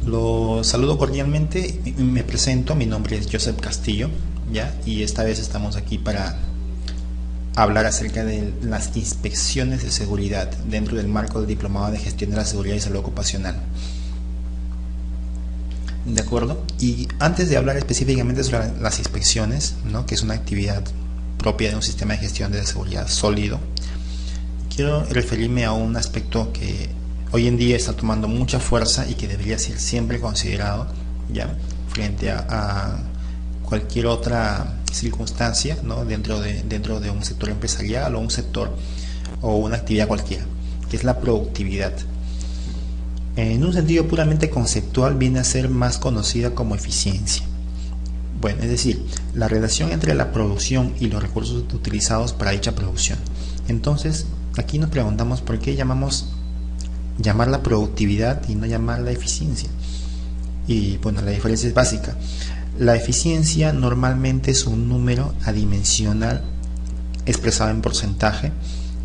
Lo saludo cordialmente, me presento, mi nombre es Joseph Castillo, ¿ya? Y esta vez estamos aquí para hablar acerca de las inspecciones de seguridad dentro del marco del Diplomado de Gestión de la Seguridad y Salud Ocupacional. ¿De acuerdo? Y antes de hablar específicamente sobre las inspecciones, ¿no?, que es una actividad propia de un sistema de gestión de la seguridad sólido, quiero referirme a un aspecto que hoy en día está tomando mucha fuerza y que debería ser siempre considerado, ya, frente a cualquier otra circunstancia, ¿no?, dentro de un sector empresarial o un sector o una actividad cualquiera, que es la productividad. En un sentido puramente conceptual viene a ser más conocida como eficiencia. Bueno, es decir, la relación entre la producción y los recursos utilizados para dicha producción. Entonces, aquí nos preguntamos por qué llamarla productividad y no llamarla eficiencia. Y bueno, la diferencia es básica. La eficiencia normalmente es un número adimensional expresado en porcentaje,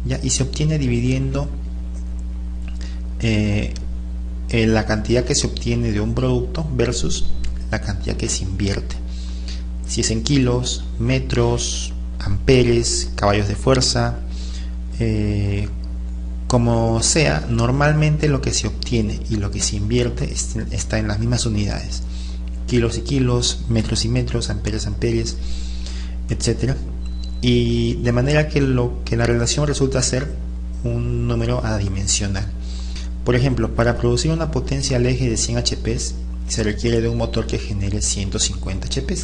¿ya? Y se obtiene dividiendo la cantidad que se obtiene de un producto versus la cantidad que se invierte. Si es en kilos, metros, amperes, caballos de fuerza, como sea, normalmente lo que se obtiene y lo que se invierte está en las mismas unidades: kilos y kilos, metros y metros, amperes, amperes, etc. Y de manera que la relación resulta ser un número adimensional. Por ejemplo, para producir una potencia al eje de 100 HP se requiere de un motor que genere 150 HP.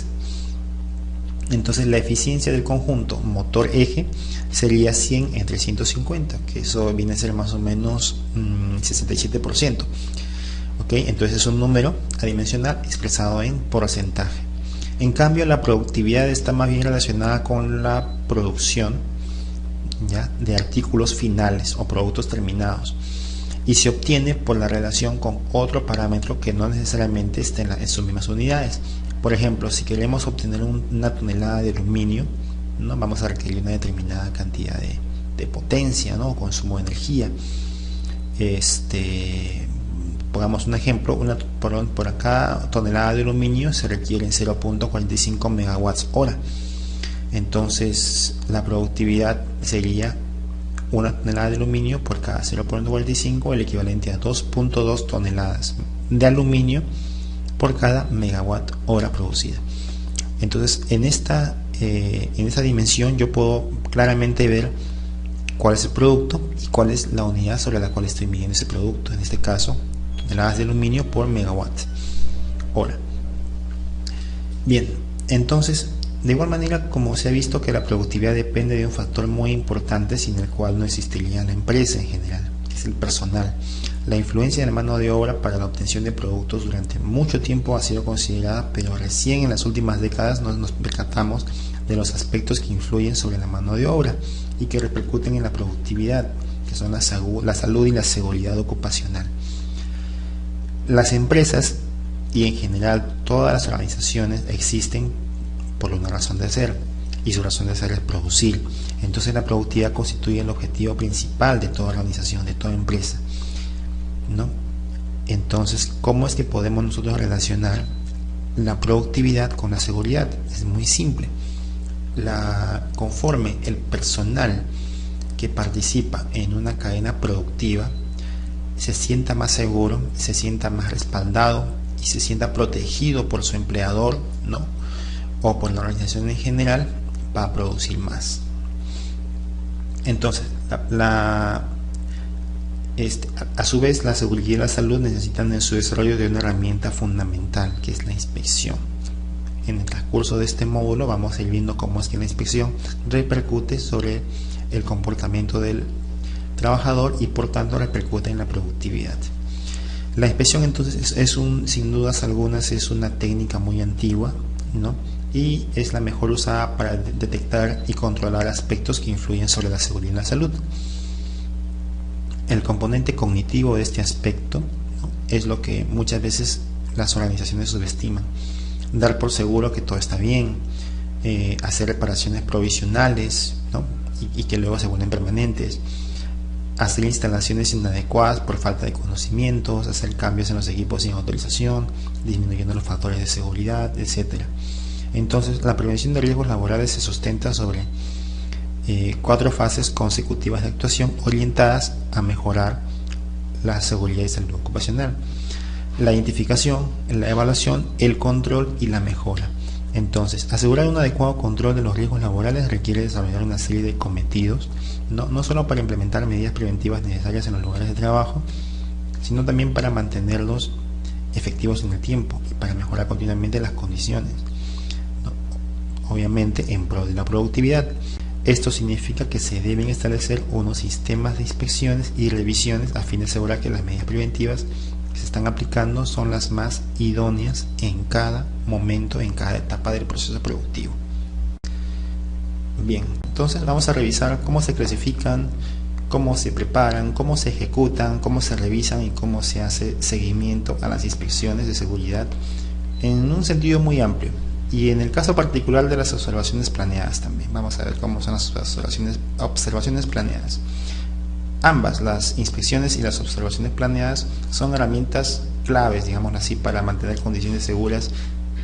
Entonces la eficiencia del conjunto motor-eje sería 100 entre 150, que eso viene a ser más o menos 67%. ¿Ok? Entonces es un número adimensional expresado en porcentaje. En cambio, la productividad está más bien relacionada con la producción, ¿ya?, de artículos finales o productos terminados, y se obtiene por la relación con otro parámetro que no necesariamente esté en sus mismas unidades. Por ejemplo, si queremos obtener una tonelada de aluminio, ¿no?, vamos a requerir una determinada cantidad de potencia, ¿no?, o consumo de energía. Pongamos un ejemplo, por cada tonelada de aluminio se requieren 0.45 megawatts hora. Entonces la productividad sería una tonelada de aluminio por cada 0.45, el equivalente a 2.2 toneladas de aluminio por cada megawatt hora producida. Entonces en esta dimensión yo puedo claramente ver cuál es el producto y cuál es la unidad sobre la cual estoy midiendo ese producto, en este caso toneladas de aluminio por megawatt hora. Bien, entonces, de igual manera, como se ha visto que la productividad depende de un factor muy importante sin el cual no existiría la empresa en general, que es el personal. La influencia de la mano de obra para la obtención de productos durante mucho tiempo ha sido considerada, pero recién en las últimas décadas nos percatamos de los aspectos que influyen sobre la mano de obra y que repercuten en la productividad, que son la salud y la seguridad ocupacional. Las empresas y en general todas las organizaciones existen por una razón de ser, y su razón de ser es producir. Entonces la productividad constituye el objetivo principal de toda organización, de toda empresa, ¿no? Entonces, ¿cómo es que podemos nosotros relacionar la productividad con la seguridad? Es muy simple. Conforme el personal que participa en una cadena productiva se sienta más seguro, se sienta más respaldado y se sienta protegido por su empleador, ¿no?, o por la organización en general, va a producir más. Entonces, a su vez, la seguridad y la salud necesitan en su desarrollo de una herramienta fundamental, que es la inspección. En el transcurso de este módulo vamos a ir viendo cómo es que la inspección repercute sobre el comportamiento del trabajador y por tanto repercute en la productividad. La inspección entonces sin dudas algunas es una técnica muy antigua, ¿no?, y es la mejor usada para detectar y controlar aspectos que influyen sobre la seguridad y la salud. El componente cognitivo de este aspecto, ¿no?, es lo que muchas veces las organizaciones subestiman. Dar por seguro que todo está bien, hacer reparaciones provisionales, ¿no?, y que luego se vuelven permanentes, hacer instalaciones inadecuadas por falta de conocimientos, hacer cambios en los equipos sin autorización, disminuyendo los factores de seguridad, etc. Entonces, la prevención de riesgos laborales se sustenta sobre 4 fases consecutivas de actuación orientadas a mejorar la seguridad y salud ocupacional: la identificación, la evaluación, el control y la mejora. Entonces, asegurar un adecuado control de los riesgos laborales requiere desarrollar una serie de cometidos, no solo para implementar medidas preventivas necesarias en los lugares de trabajo, sino también para mantenerlos efectivos en el tiempo y para mejorar continuamente las condiciones, obviamente en pro de la productividad. Esto significa que se deben establecer unos sistemas de inspecciones y revisiones a fin de asegurar que las medidas preventivas que se están aplicando son las más idóneas en cada momento, en cada etapa del proceso productivo. Bien, entonces vamos a revisar cómo se clasifican, cómo se preparan, cómo se ejecutan, cómo se revisan y cómo se hace seguimiento a las inspecciones de seguridad en un sentido muy amplio. Y en el caso particular de las observaciones planeadas también. Vamos a ver cómo son las observaciones planeadas. Ambas, las inspecciones y las observaciones planeadas, son herramientas claves, digámoslo así, para mantener condiciones seguras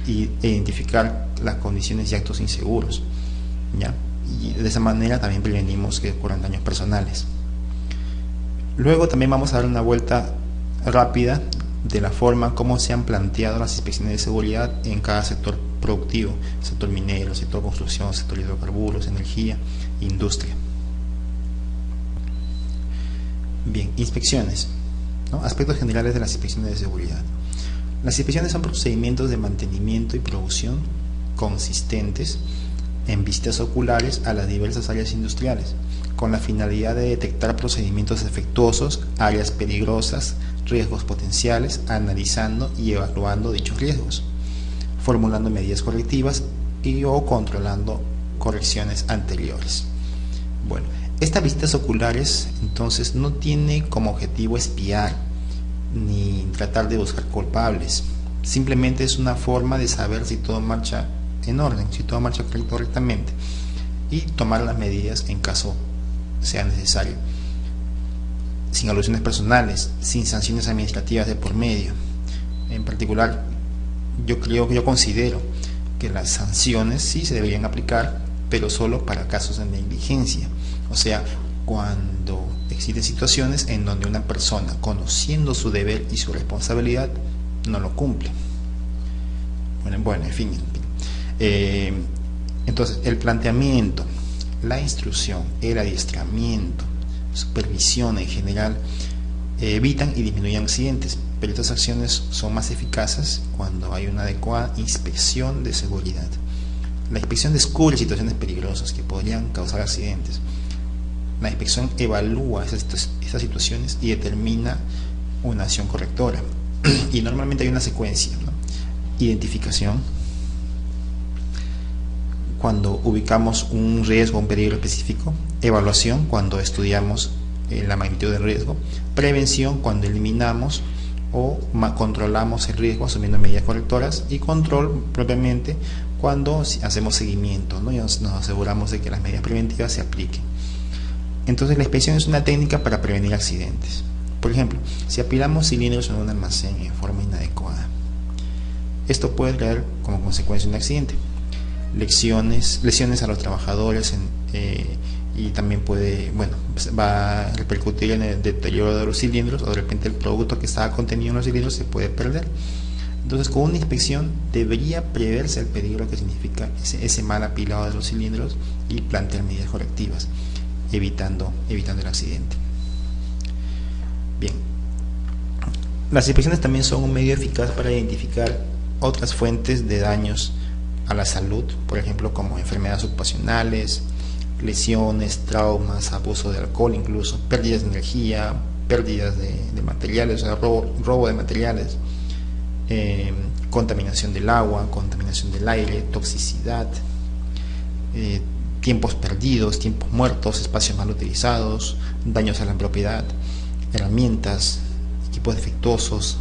e identificar las condiciones y actos inseguros, ¿ya? Y de esa manera también prevenimos que ocurran daños personales. Luego también vamos a dar una vuelta rápida de la forma como se han planteado las inspecciones de seguridad en cada sector productivo: sector minero, sector construcción, sector hidrocarburos, energía, industria. Bien, inspecciones, ¿no? Aspectos generales de las inspecciones de seguridad. Las inspecciones son procedimientos de mantenimiento y producción consistentes en visitas oculares a las diversas áreas industriales, con la finalidad de detectar procedimientos defectuosos, áreas peligrosas, riesgos potenciales, analizando y evaluando dichos riesgos, formulando medidas correctivas o controlando correcciones anteriores. Bueno, estas visitas oculares entonces no tiene como objetivo espiar ni tratar de buscar culpables, simplemente es una forma de saber si todo marcha en orden, si todo marcha correctamente, y tomar las medidas en caso sea necesario, sin alusiones personales, sin sanciones administrativas de por medio. En particular, yo considero que las sanciones sí se deberían aplicar, pero solo para casos de negligencia, o sea, cuando existen situaciones en donde una persona, conociendo su deber y su responsabilidad, no lo cumple. Bueno, en fin. Entonces, el planteamiento, la instrucción, el adiestramiento, supervisión en general evitan y disminuyen accidentes, pero estas acciones son más eficaces cuando hay una adecuada inspección de seguridad. La inspección descubre situaciones peligrosas que podrían causar accidentes. La inspección evalúa esas situaciones y determina una acción correctora. Y normalmente hay una secuencia, ¿no? Identificación, cuando ubicamos un riesgo o un peligro específico; evaluación, cuando estudiamos la magnitud del riesgo; prevención, cuando eliminamos o controlamos el riesgo asumiendo medidas correctoras; y control propiamente, cuando hacemos seguimiento, ¿no? Y nos aseguramos de que las medidas preventivas se apliquen. Entonces, la inspección es una técnica para prevenir accidentes. Por ejemplo, si apilamos cilindros en un almacén en forma inadecuada, esto puede traer como consecuencia un accidente, lesiones a los trabajadores, y también va a repercutir en el deterioro de los cilindros, o de repente el producto que estaba contenido en los cilindros se puede perder. Entonces, con una inspección debería preverse el peligro que significa ese mal apilado de los cilindros y plantear medidas correctivas, evitando el accidente. Bien, las inspecciones también son un medio eficaz para identificar otras fuentes de daños a la salud, por ejemplo, como enfermedades ocupacionales, lesiones, traumas, abuso de alcohol, incluso pérdidas de energía, pérdidas de materiales, o sea, robo de materiales, contaminación del agua, contaminación del aire, toxicidad, tiempos perdidos, tiempos muertos, espacios mal utilizados, daños a la propiedad, herramientas, equipos defectuosos,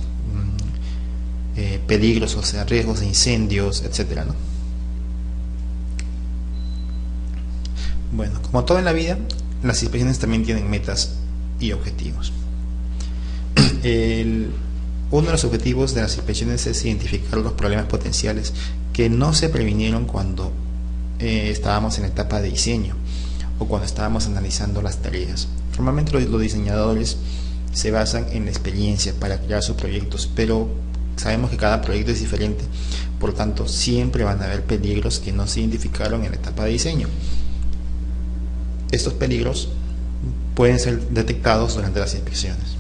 peligros, o sea, riesgos de incendios, etcétera, ¿no? Bueno, como todo en la vida, las inspecciones también tienen metas y objetivos. Uno de los objetivos de las inspecciones es identificar los problemas potenciales que no se previnieron cuando estábamos en la etapa de diseño o cuando estábamos analizando las tareas. Normalmente los diseñadores se basan en la experiencia para crear sus proyectos, pero sabemos que cada proyecto es diferente, por lo tanto siempre van a haber peligros que no se identificaron en la etapa de diseño. Estos peligros pueden ser detectados durante las inspecciones.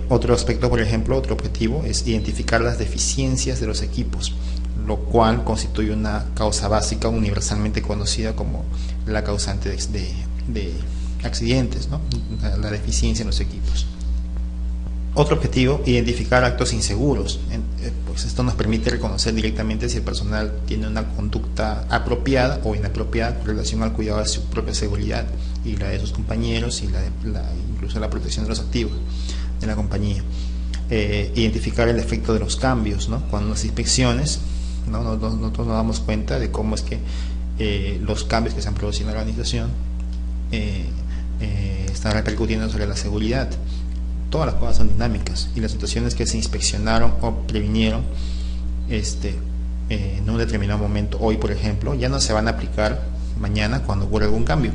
Otro aspecto, por ejemplo, otro objetivo es identificar las deficiencias de los equipos, lo cual constituye una causa básica universalmente conocida como la causante de accidentes, ¿no? La deficiencia en los equipos. Otro objetivo, identificar actos inseguros. Pues esto nos permite reconocer directamente si el personal tiene una conducta apropiada o inapropiada con relación al cuidado de su propia seguridad y la de sus compañeros y incluso la protección de los activos de la compañía. Identificar el efecto de los cambios, ¿no? Cuando las inspecciones, ¿no? Nosotros nos damos cuenta de cómo es que los cambios que se han producido en la organización están repercutiendo sobre la seguridad. Todas las cosas son dinámicas y las situaciones que se inspeccionaron o previnieron en un determinado momento, hoy por ejemplo, ya no se van a aplicar mañana cuando ocurra algún cambio.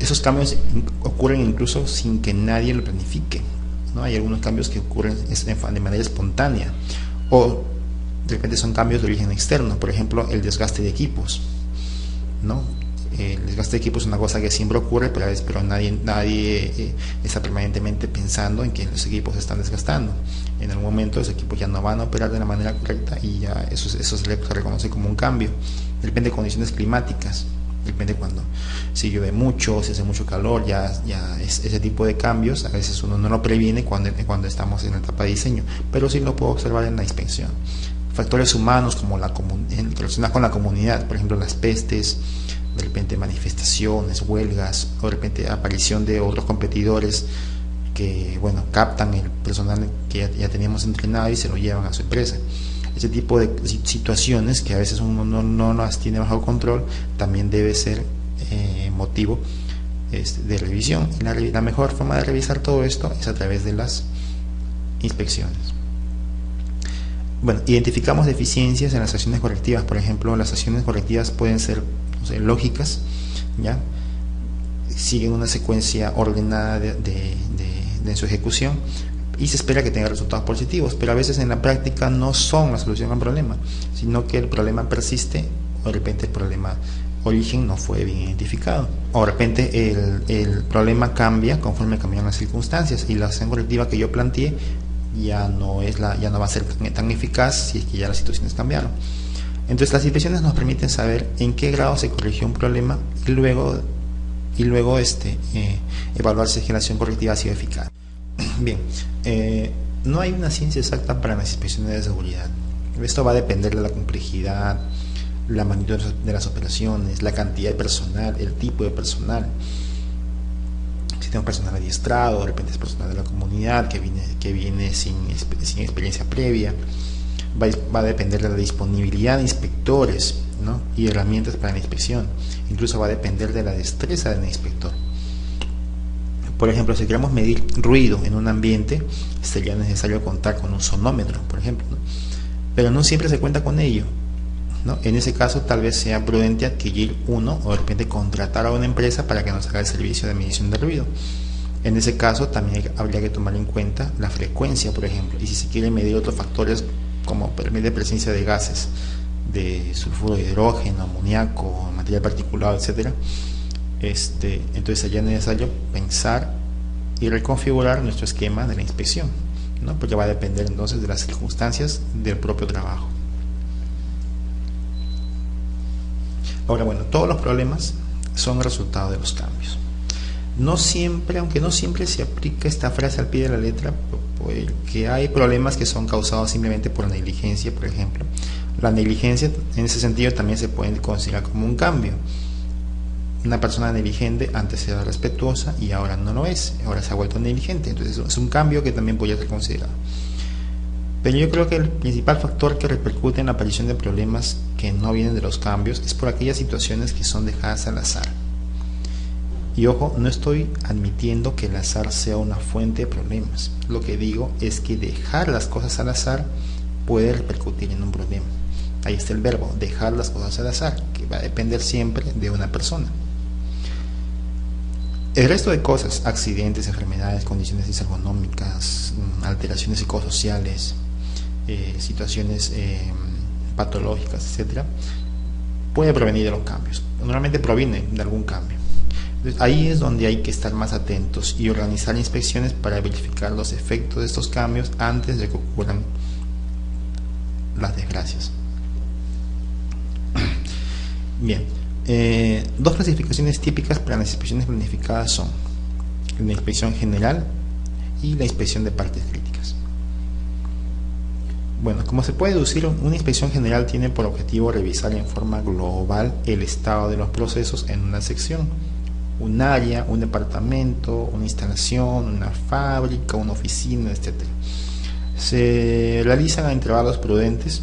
Esos cambios ocurren incluso sin que nadie lo planifique, ¿no? Hay algunos cambios que ocurren de manera espontánea o de repente son cambios de origen externo, por ejemplo el desgaste de equipos, ¿no? El desgaste de equipos es una cosa que siempre ocurre, pero nadie está permanentemente pensando en que los equipos se están desgastando. En algún momento los equipos ya no van a operar de la manera correcta y ya eso se reconoce como un cambio. Depende de condiciones climáticas, depende cuando si llueve mucho, si hace mucho calor, ya ese tipo de cambios a veces uno no lo previene cuando estamos en la etapa de diseño, pero sí lo puedo observar en la inspección. Factores humanos como relacionados con la comunidad, por ejemplo las pestes, de repente manifestaciones, huelgas, o de repente aparición de otros competidores que, bueno, captan el personal que ya teníamos entrenado y se lo llevan a su empresa. Ese tipo de situaciones que a veces uno no las tiene bajo control también debe ser motivo de revisión. Y la mejor forma de revisar todo esto es a través de las inspecciones. Bueno, identificamos deficiencias en las acciones correctivas. Por ejemplo, las acciones correctivas pueden ser lógicas, ¿ya? Siguen una secuencia ordenada de su ejecución y se espera que tenga resultados positivos, pero a veces en la práctica no son la solución al problema, sino que el problema persiste o de repente el problema origen no fue bien identificado, o de repente el problema cambia conforme cambian las circunstancias y la acción correctiva que yo planteé ya no va a ser tan eficaz si es que ya las situaciones cambiaron. Entonces las inspecciones nos permiten saber en qué grado se corrigió un problema y luego evaluar si la acción correctiva ha sido eficaz. Bien, no hay una ciencia exacta para las inspecciones de seguridad. Esto va a depender de la complejidad, la magnitud de las operaciones, la cantidad de personal, el tipo de personal. Si tengo personal adiestrado, de repente es personal de la comunidad que viene sin experiencia previa. Va a depender de la disponibilidad de inspectores, ¿no? Y herramientas para la inspección. Incluso va a depender de la destreza del inspector. Por ejemplo, si queremos medir ruido en un ambiente, sería necesario contar con un sonómetro, por ejemplo, ¿no? Pero no siempre se cuenta con ello, ¿no? En ese caso tal vez sea prudente adquirir uno o de repente contratar a una empresa para que nos haga el servicio de medición de ruido. En ese caso también habría que tomar en cuenta la frecuencia, por ejemplo, y si se quiere medir otros factores como permite presencia de gases, de sulfuro de hidrógeno, amoníaco, material particulado, etcétera, entonces sería necesario pensar y reconfigurar nuestro esquema de la inspección, ¿no? Porque va a depender entonces de las circunstancias del propio trabajo. Ahora, bueno, todos los problemas son el resultado de los cambios. No siempre, aunque no siempre se aplica esta frase al pie de la letra, porque hay problemas que son causados simplemente por negligencia, por ejemplo. La negligencia en ese sentido también se puede considerar como un cambio. Una persona negligente antes era respetuosa y ahora no lo es, ahora se ha vuelto negligente, entonces es un cambio que también podría ser considerado. Pero yo creo que el principal factor que repercute en la aparición de problemas que no vienen de los cambios es por aquellas situaciones que son dejadas al azar. Y ojo, no estoy admitiendo que el azar sea una fuente de problemas. Lo que digo es que dejar las cosas al azar puede repercutir en un problema. Ahí está el verbo, dejar las cosas al azar, que va a depender siempre de una persona. El resto de cosas, accidentes, enfermedades, condiciones disergonómicas, alteraciones psicosociales, situaciones patológicas, etcétera, puede provenir de los cambios. Normalmente proviene de algún cambio. Entonces, ahí es donde hay que estar más atentos y organizar inspecciones para verificar los efectos de estos cambios antes de que ocurran las desgracias. Bien, dos clasificaciones típicas para las inspecciones planificadas son la inspección general y la inspección de partes críticas. Bueno, como se puede deducir, una inspección general tiene por objetivo revisar en forma global el estado de los procesos en una sección, un área, un departamento, una instalación, una fábrica, una oficina, etc. Se realizan a intervalos prudentes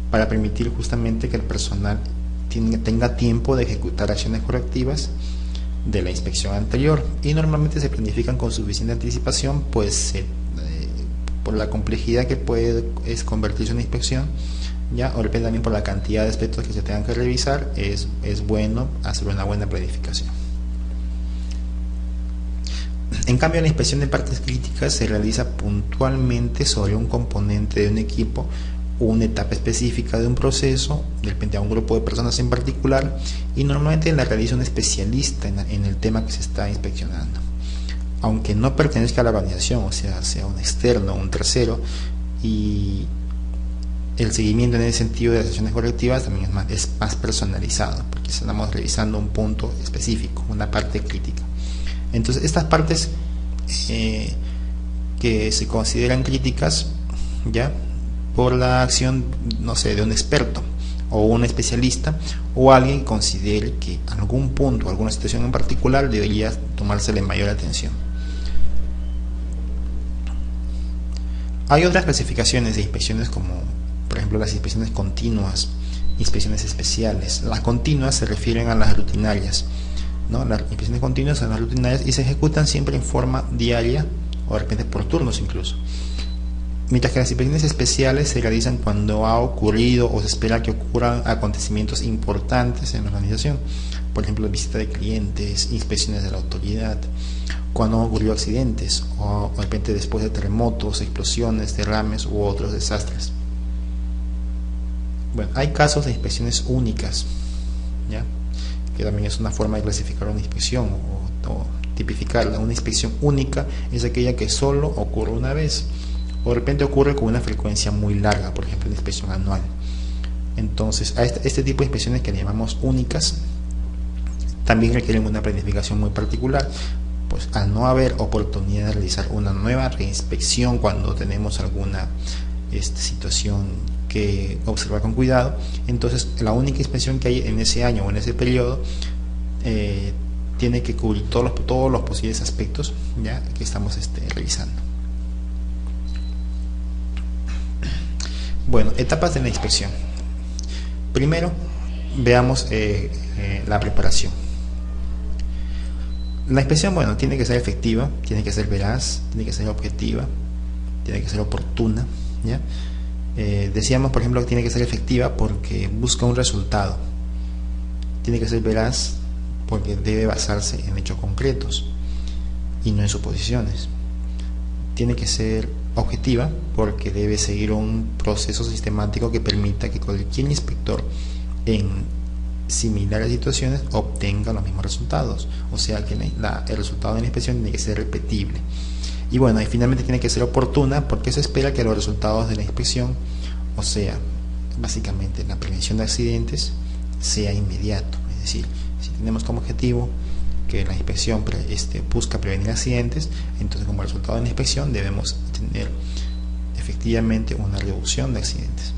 para permitir justamente que el personal tenga tiempo de ejecutar acciones correctivas de la inspección anterior, y normalmente se planifican con suficiente anticipación, pues por la complejidad que puede convertirse en una inspección, ya, o depende también por la cantidad de aspectos que se tengan que revisar, es bueno hacer una buena planificación. En cambio, la inspección de partes críticas se realiza puntualmente sobre un componente de un equipo, una etapa específica de un proceso, de repente a un grupo de personas en particular, y normalmente la realiza un especialista en el tema que se está inspeccionando, aunque no pertenezca a la organización, o sea un externo, un tercero, y el seguimiento en ese sentido de las acciones correctivas también es más personalizado, porque estamos revisando un punto específico, una parte crítica. Entonces, estas partes que se consideran críticas, ya, por la acción, no sé, de un experto o un especialista o alguien que considere que algún punto, alguna situación en particular debería tomársele mayor atención. Hay otras clasificaciones de inspecciones, como por ejemplo las inspecciones continuas, inspecciones especiales. Las continuas se refieren a las rutinarias, ¿no? Las inspecciones continuas son las rutinarias y se ejecutan siempre en forma diaria o de repente por turnos incluso. Mientras que las inspecciones especiales se realizan cuando ha ocurrido o se espera que ocurran acontecimientos importantes en la organización, por ejemplo visita de clientes, inspecciones de la autoridad, cuando han ocurrido accidentes o de repente después de terremotos, explosiones, derrames u otros desastres. Bueno, hay casos de inspecciones únicas, ¿ya?, que también es una forma de clasificar una inspección o tipificarla. Una inspección única es aquella que solo ocurre una vez, o de repente ocurre con una frecuencia muy larga, por ejemplo la inspección anual. Entonces, a este tipo de inspecciones que llamamos únicas también requieren una planificación muy particular, pues al no haber oportunidad de realizar una nueva reinspección cuando tenemos alguna situación que observar con cuidado, entonces la única inspección que hay en ese año o en ese periodo tiene que cubrir todos los posibles aspectos, ya que estamos revisando. Bueno, etapas de la inspección. Primero, veamos la preparación. La inspección, bueno, tiene que ser efectiva, tiene que ser veraz, tiene que ser objetiva, tiene que ser oportuna, ¿ya? Decíamos, por ejemplo, que tiene que ser efectiva porque busca un resultado. Tiene que ser veraz porque debe basarse en hechos concretos y no en suposiciones. Tiene que ser objetiva porque debe seguir un proceso sistemático que permita que cualquier inspector en similares situaciones obtenga los mismos resultados, o sea que el resultado de la inspección tiene que ser repetible. Y bueno, y finalmente tiene que ser oportuna porque se espera que los resultados de la inspección, o sea, básicamente la prevención de accidentes, sea inmediato. Es decir, si tenemos como objetivo que la inspección busca prevenir accidentes, entonces como resultado de la inspección debemos tener efectivamente una reducción de accidentes.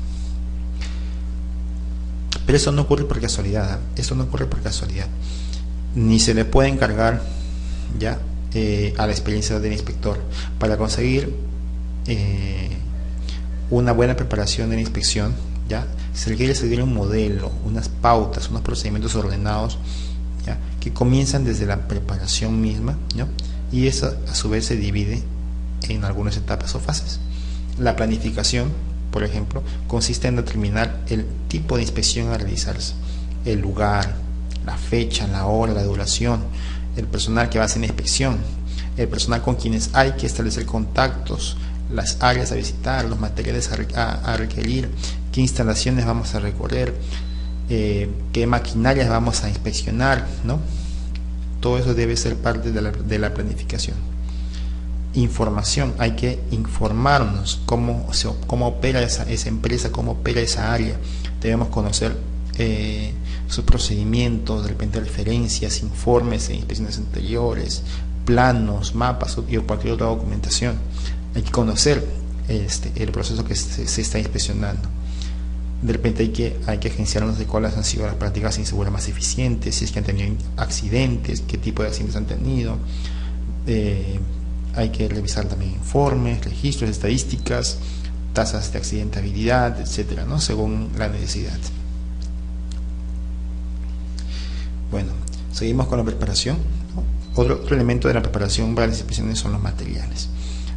Pero eso no ocurre por casualidad, ni se le puede encargar ya a la experiencia del inspector. Para conseguir una buena preparación de la inspección, ya se requiere seguir un modelo, unas pautas, unos procedimientos ordenados ¿ya? Que comienzan desde la preparación misma, ¿no? Y eso a su vez se divide en algunas etapas o fases. La planificación, por ejemplo, consiste en determinar el tipo de inspección a realizarse, el lugar, la fecha, la hora, la duración, el personal que va a hacer la inspección, el personal con quienes hay que establecer contactos, las áreas a visitar, los materiales a requerir, qué instalaciones vamos a recorrer, qué maquinarias vamos a inspeccionar, ¿no? Todo eso debe ser parte de la planificación. Información, hay que informarnos cómo opera esa empresa, cómo opera esa área. Debemos conocer sus procedimientos, de repente referencias, informes de inspecciones anteriores, planos, mapas y cualquier otra documentación. Hay que conocer el proceso que se está inspeccionando. De repente hay que agenciarnos de cuáles han sido las prácticas inseguras más eficientes, si es que han tenido accidentes, qué tipo de accidentes han tenido. Hay que revisar también informes, registros, estadísticas, tasas de accidentabilidad, etcétera, ¿no? Según la necesidad. Bueno, seguimos con la preparación, ¿no? Otro elemento de la preparación para las inspecciones son los materiales.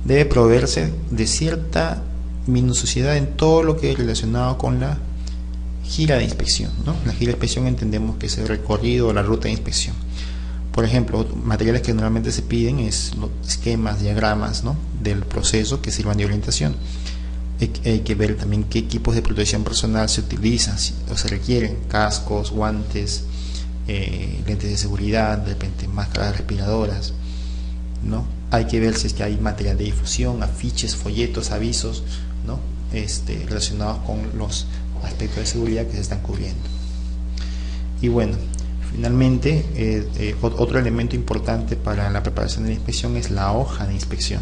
Debe proveerse de cierta minuciosidad en todo lo que es relacionado con la gira de inspección, ¿no? La gira de inspección entendemos que es el recorrido o la ruta de inspección. Por ejemplo, materiales que normalmente se piden es los esquemas, diagramas, ¿no? Del proceso que sirvan de orientación. Hay que ver también qué equipos de protección personal se utilizan o se requieren: cascos, guantes, lentes de seguridad, de repente máscaras respiradoras, ¿no? Hay que ver si es que hay material de difusión, afiches, folletos, avisos, ¿no? Relacionados con los aspectos de seguridad que se están cubriendo. Y bueno, finalmente, otro elemento importante para la preparación de la inspección es la hoja de inspección,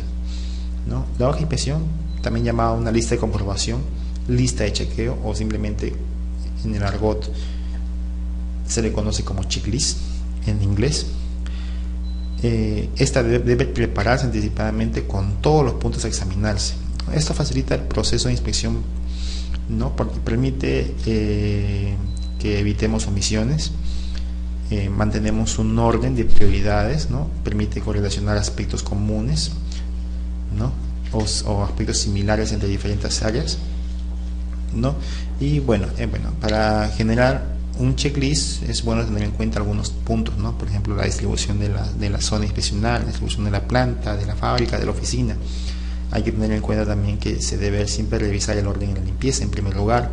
¿no? La hoja de inspección, también llamada una lista de comprobación, lista de chequeo, o simplemente en el argot se le conoce como checklist en inglés. Esta debe prepararse anticipadamente con todos los puntos a examinarse. Esto facilita el proceso de inspección, ¿no? Porque permite que evitemos omisiones, mantenemos un orden de prioridades, ¿no? Permite correlacionar aspectos comunes, ¿no? o aspectos similares entre diferentes áreas, ¿no? Y bueno, para generar un checklist es bueno tener en cuenta algunos puntos, ¿no? Por ejemplo, la distribución de la zona inspeccional, la distribución de la planta, de la fábrica, de la oficina. Hay que tener en cuenta también que se debe siempre revisar el orden de la limpieza en primer lugar.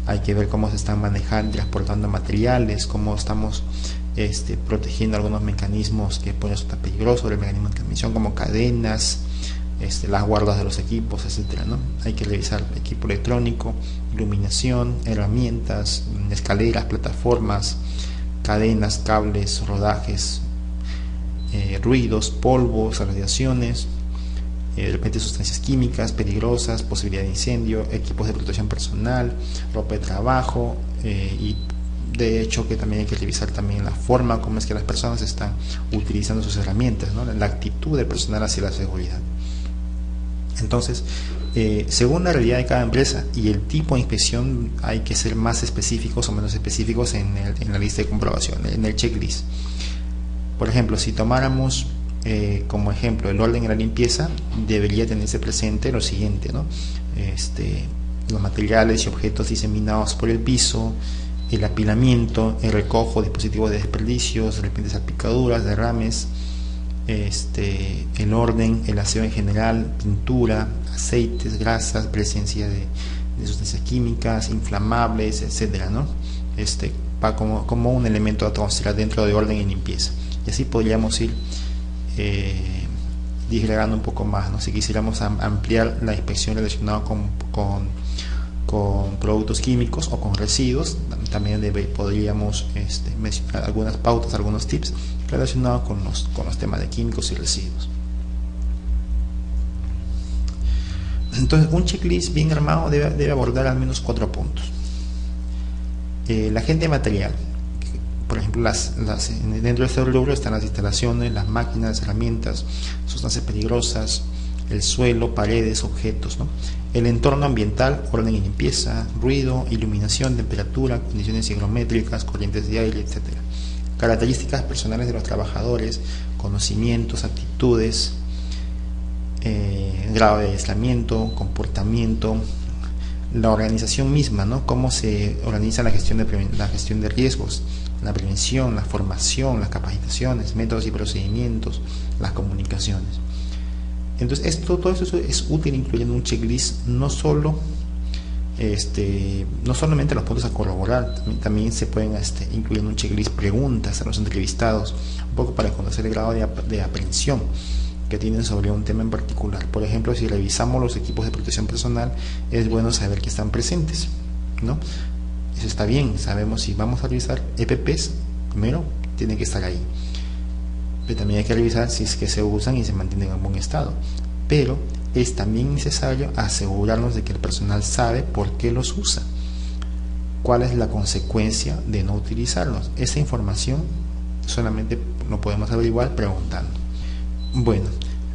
Hay que ver cómo se están manejando y transportando materiales, cómo estamos protegiendo algunos mecanismos que pueden ser peligrosos, el mecanismo de transmisión, como cadenas, las guardas de los equipos, etcétera, ¿no? Hay que revisar equipo electrónico, iluminación, herramientas, escaleras, plataformas, cadenas, cables, rodajes, ruidos, polvos, radiaciones, de repente sustancias químicas peligrosas, posibilidad de incendio, equipos de protección personal, ropa de trabajo, y de hecho que también hay que revisar también la forma como es que las personas están utilizando sus herramientas, ¿no? La actitud del personal hacia la seguridad. Entonces, según la realidad de cada empresa y el tipo de inspección, hay que ser más específicos o menos específicos en la lista de comprobación, en el checklist. Por ejemplo, si tomáramos como ejemplo el orden de la limpieza, debería tenerse presente lo siguiente, ¿no? Los materiales y objetos diseminados por el piso, el apilamiento, el recojo, dispositivos de desperdicios, de repente salpicaduras, derrames, el orden, el aseo en general, pintura, aceites, grasas, presencia de sustancias químicas, inflamables, etcétera, ¿no? Como un elemento a considerar dentro de orden y limpieza. Y así podríamos ir disgregando un poco más, ¿no? Si quisiéramos ampliar la inspección relacionada con productos químicos o con residuos, también podríamos mencionar algunas pautas, algunos tips relacionados con los temas de químicos y residuos. Entonces, un checklist bien armado debe abordar al menos 4 puntos. La agente material, por ejemplo, dentro de este rubro están las instalaciones, las máquinas, herramientas, sustancias peligrosas, el suelo, paredes, objetos, ¿no? El entorno ambiental, orden y limpieza, ruido, iluminación, temperatura, condiciones higrométricas, corrientes de aire, etc. características personales de los trabajadores, conocimientos, actitudes, grado de aislamiento, comportamiento, la organización misma, ¿no? Cómo se organiza la gestión de riesgos, la prevención, la formación, las capacitaciones, métodos y procedimientos, las comunicaciones. Entonces todo eso es útil incluir en un checklist, no solamente los puntos a corroborar, también se pueden incluir en un checklist preguntas a los entrevistados, un poco para conocer el grado de aprehensión que tienen sobre un tema en particular. Por ejemplo, si revisamos los equipos de protección personal, es bueno saber que están presentes, ¿no? Eso está bien, sabemos si vamos a revisar EPPs, primero tienen que estar ahí, pero también hay que revisar si es que se usan y se mantienen en buen estado. Pero es también necesario asegurarnos de que el personal sabe por qué los usa, cuál es la consecuencia de no utilizarlos. Esa información solamente lo podemos averiguar preguntando. Bueno,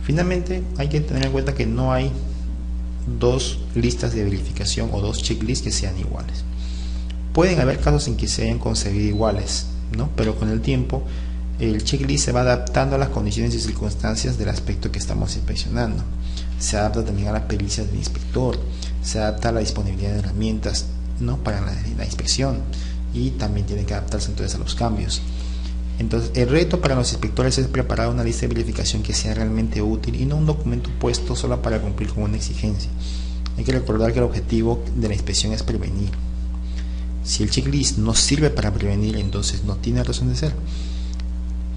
finalmente hay que tener en cuenta que no hay dos listas de verificación o dos checklists que sean iguales. Pueden haber casos en que se hayan concebido iguales, ¿no? Pero con el tiempo el checklist se va adaptando a las condiciones y circunstancias del aspecto que estamos inspeccionando. Se adapta también a las pericias del inspector, se adapta a la disponibilidad de herramientas, ¿no? Para la inspección, y también tiene que adaptarse entonces a los cambios. Entonces el reto para los inspectores es preparar una lista de verificación que sea realmente útil y no un documento puesto solo para cumplir con una exigencia. Hay que recordar que el objetivo de la inspección es prevenir. Si el checklist no sirve para prevenir, entonces no tiene razón de ser.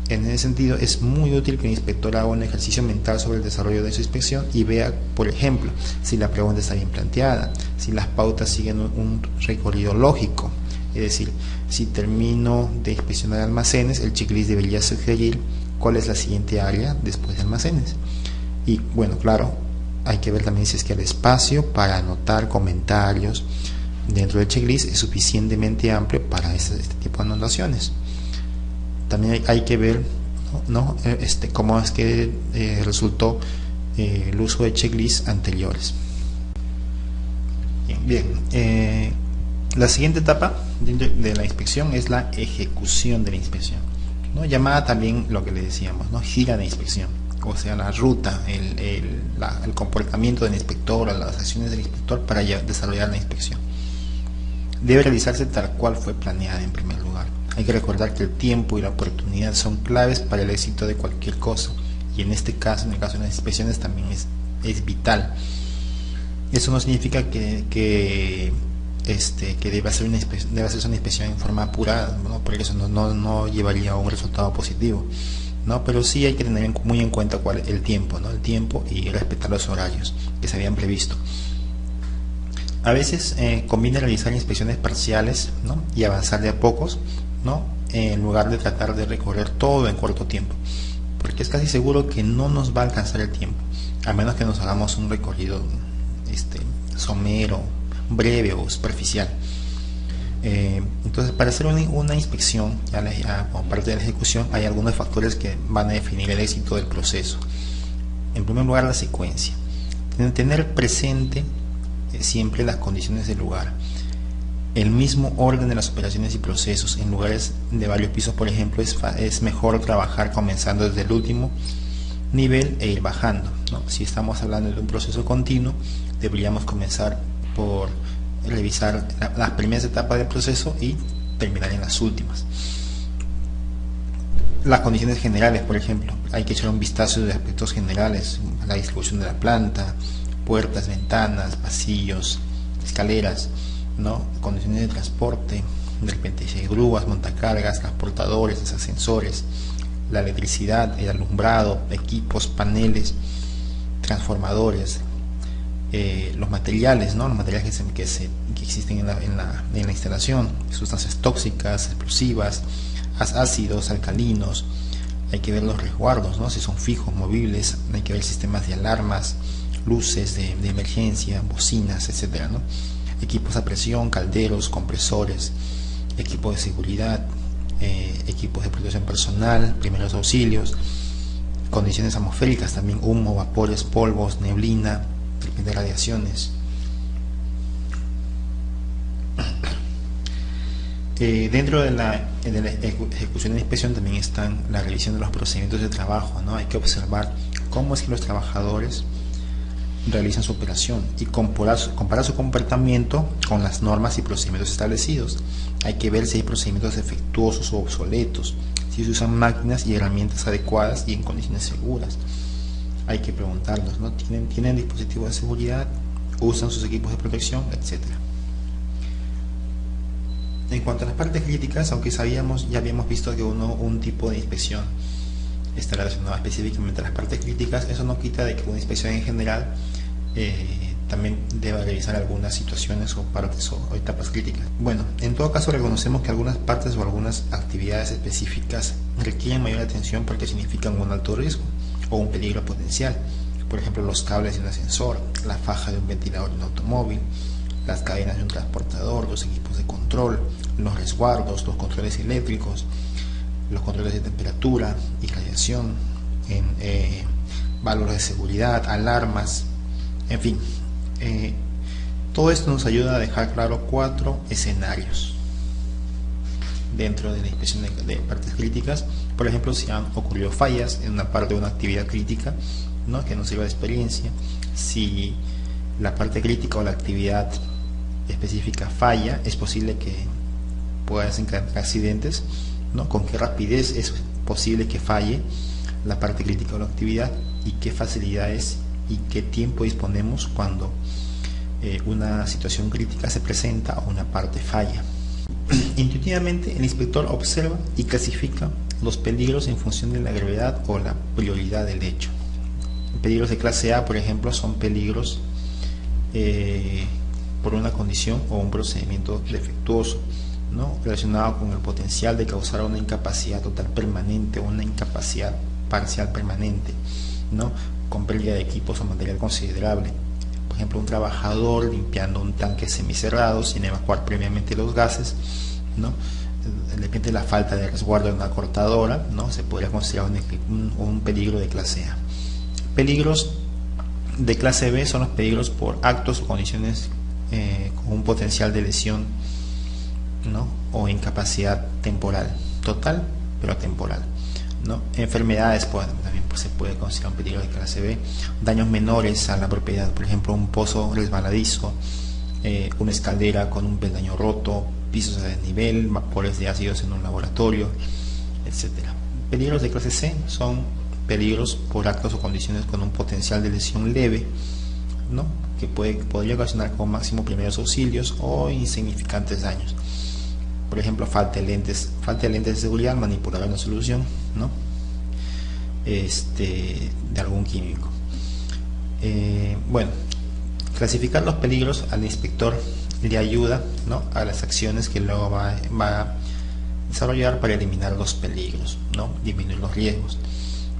En ese sentido, es muy útil que el inspector haga un ejercicio mental sobre el desarrollo de su inspección y vea, por ejemplo, si la pregunta está bien planteada, si las pautas siguen un recorrido lógico. Es decir, si termino de inspeccionar almacenes, el checklist debería sugerir cuál es la siguiente área después de almacenes. Y bueno, claro, hay que ver también si es que el espacio para anotar comentarios dentro del checklist es suficientemente amplio para este tipo de anotaciones. También hay que ver, ¿no? Cómo es que resultó el uso de checklists anteriores. Bien, la siguiente etapa de la inspección es la ejecución de la inspección, ¿no? Llamada también lo que le decíamos, ¿no? Gira de inspección, o sea, la ruta, el comportamiento del inspector, las acciones del inspector para desarrollar la inspección. Debe realizarse tal cual fue planeada en primer lugar. Hay que recordar que el tiempo y la oportunidad son claves para el éxito de cualquier cosa, y en este caso, en el caso de las inspecciones, también es vital. Eso no significa que debe hacerse una inspección en forma apurada, ¿no? Porque eso no llevaría a un resultado positivo, ¿no? Pero sí hay que tener muy en cuenta el tiempo, ¿no? El tiempo y respetar los horarios que se habían previsto. A veces conviene realizar inspecciones parciales, ¿no? Y avanzar de a pocos, ¿no? En lugar de tratar de recorrer todo en corto tiempo, porque es casi seguro que no nos va a alcanzar el tiempo, a menos que nos hagamos un recorrido somero, breve o superficial. Entonces, para hacer una inspección, como parte de la ejecución, hay algunos factores que van a definir el éxito del proceso. En primer lugar, la secuencia. Tener presente siempre las condiciones del lugar, el mismo orden de las operaciones y procesos. En lugares de varios pisos, por ejemplo, es mejor trabajar comenzando desde el último nivel e ir bajando, ¿no? Si estamos hablando de un proceso continuo, deberíamos comenzar por revisar las primeras etapas del proceso y terminar en las últimas. Las condiciones generales, por ejemplo, hay que echar un vistazo de aspectos generales: la distribución de la planta, puertas, ventanas, pasillos, escaleras, ¿no? Condiciones de transporte, de repente si hay grúas, montacargas, transportadores, ascensores, la electricidad, el alumbrado, equipos, paneles, transformadores, los materiales, ¿no? Los materiales que existen en la instalación, sustancias tóxicas, explosivas, ácidos, alcalinos. Hay que ver los resguardos, ¿no? Si son fijos, movibles. Hay que ver sistemas de alarmas, luces de emergencia, bocinas, etcétera, ¿no? Equipos a presión, calderos, compresores, equipos de seguridad, equipos de protección personal, primeros auxilios, condiciones atmosféricas también: humo, vapores, polvos, neblina, de radiaciones. Dentro de la ejecución de la inspección también están la revisión de los procedimientos de trabajo, ¿no? Hay que observar cómo es que los trabajadores realizan su operación y comparar su comportamiento con las normas y procedimientos establecidos. Hay que ver si hay procedimientos defectuosos o obsoletos, si se usan máquinas y herramientas adecuadas y en condiciones seguras. Hay que preguntarlos, ¿no? ¿Tienen dispositivos de seguridad? ¿Usan sus equipos de protección? Etcétera. En cuanto a las partes críticas, aunque ya habíamos visto que un tipo de inspección está relacionado específicamente a las partes críticas, eso no quita de que una inspección en general también deba revisar algunas situaciones o partes o etapas críticas. Bueno, en todo caso reconocemos que algunas partes o algunas actividades específicas requieren mayor atención porque significan un alto riesgo o un peligro potencial. Por ejemplo, los cables de un ascensor, la faja de un ventilador de un automóvil, las cadenas de un transportador, los equipos de control, los resguardos, los controles eléctricos, los controles de temperatura y radiación, valores de seguridad, alarmas, en fin. Todo esto nos ayuda a dejar claro 4 escenarios dentro de la inspección de partes críticas. Por ejemplo, si han ocurrido fallas en una parte de una actividad crítica, ¿no?, que nos sirva de experiencia. Si la parte crítica o la actividad específica falla, es posible que pueda desencadenar accidentes, ¿no? Con qué rapidez es posible que falle la parte crítica o la actividad y qué facilidades y qué tiempo disponemos cuando una situación crítica se presenta o una parte falla. Intuitivamente el inspector observa y clasifica los peligros en función de la gravedad o la prioridad del hecho. Peligros de clase A, por ejemplo, son peligros por una condición o un procedimiento defectuoso, ¿no?, relacionado con el potencial de causar una incapacidad total permanente o una incapacidad parcial permanente, ¿no?, con pérdida de equipos o material considerable. Por ejemplo, un trabajador limpiando un tanque semicerrado sin evacuar previamente los gases, ¿no?, de repente la falta de resguardo de una cortadora, ¿no?, se podría considerar un peligro de clase A. Peligros de clase B son los peligros por actos o condiciones con un potencial de lesión, ¿no?, o incapacidad temporal, total pero temporal, ¿no? Enfermedades también se puede considerar un peligro de clase B. Daños menores a la propiedad, por ejemplo, un pozo resbaladizo, una escalera con un peldaño roto, pisos a desnivel, vapores de ácidos en un laboratorio, etcétera. Peligros de clase C son peligros por actos o condiciones con un potencial de lesión leve, ¿no?, que podría ocasionar como máximo primeros auxilios o insignificantes daños. Por ejemplo, falta de lentes de seguridad, manipular una solución, ¿no?, de algún químico. Bueno, clasificar los peligros al inspector le ayuda, ¿no?, a las acciones que luego va a desarrollar para eliminar los peligros, ¿no?, disminuir los riesgos.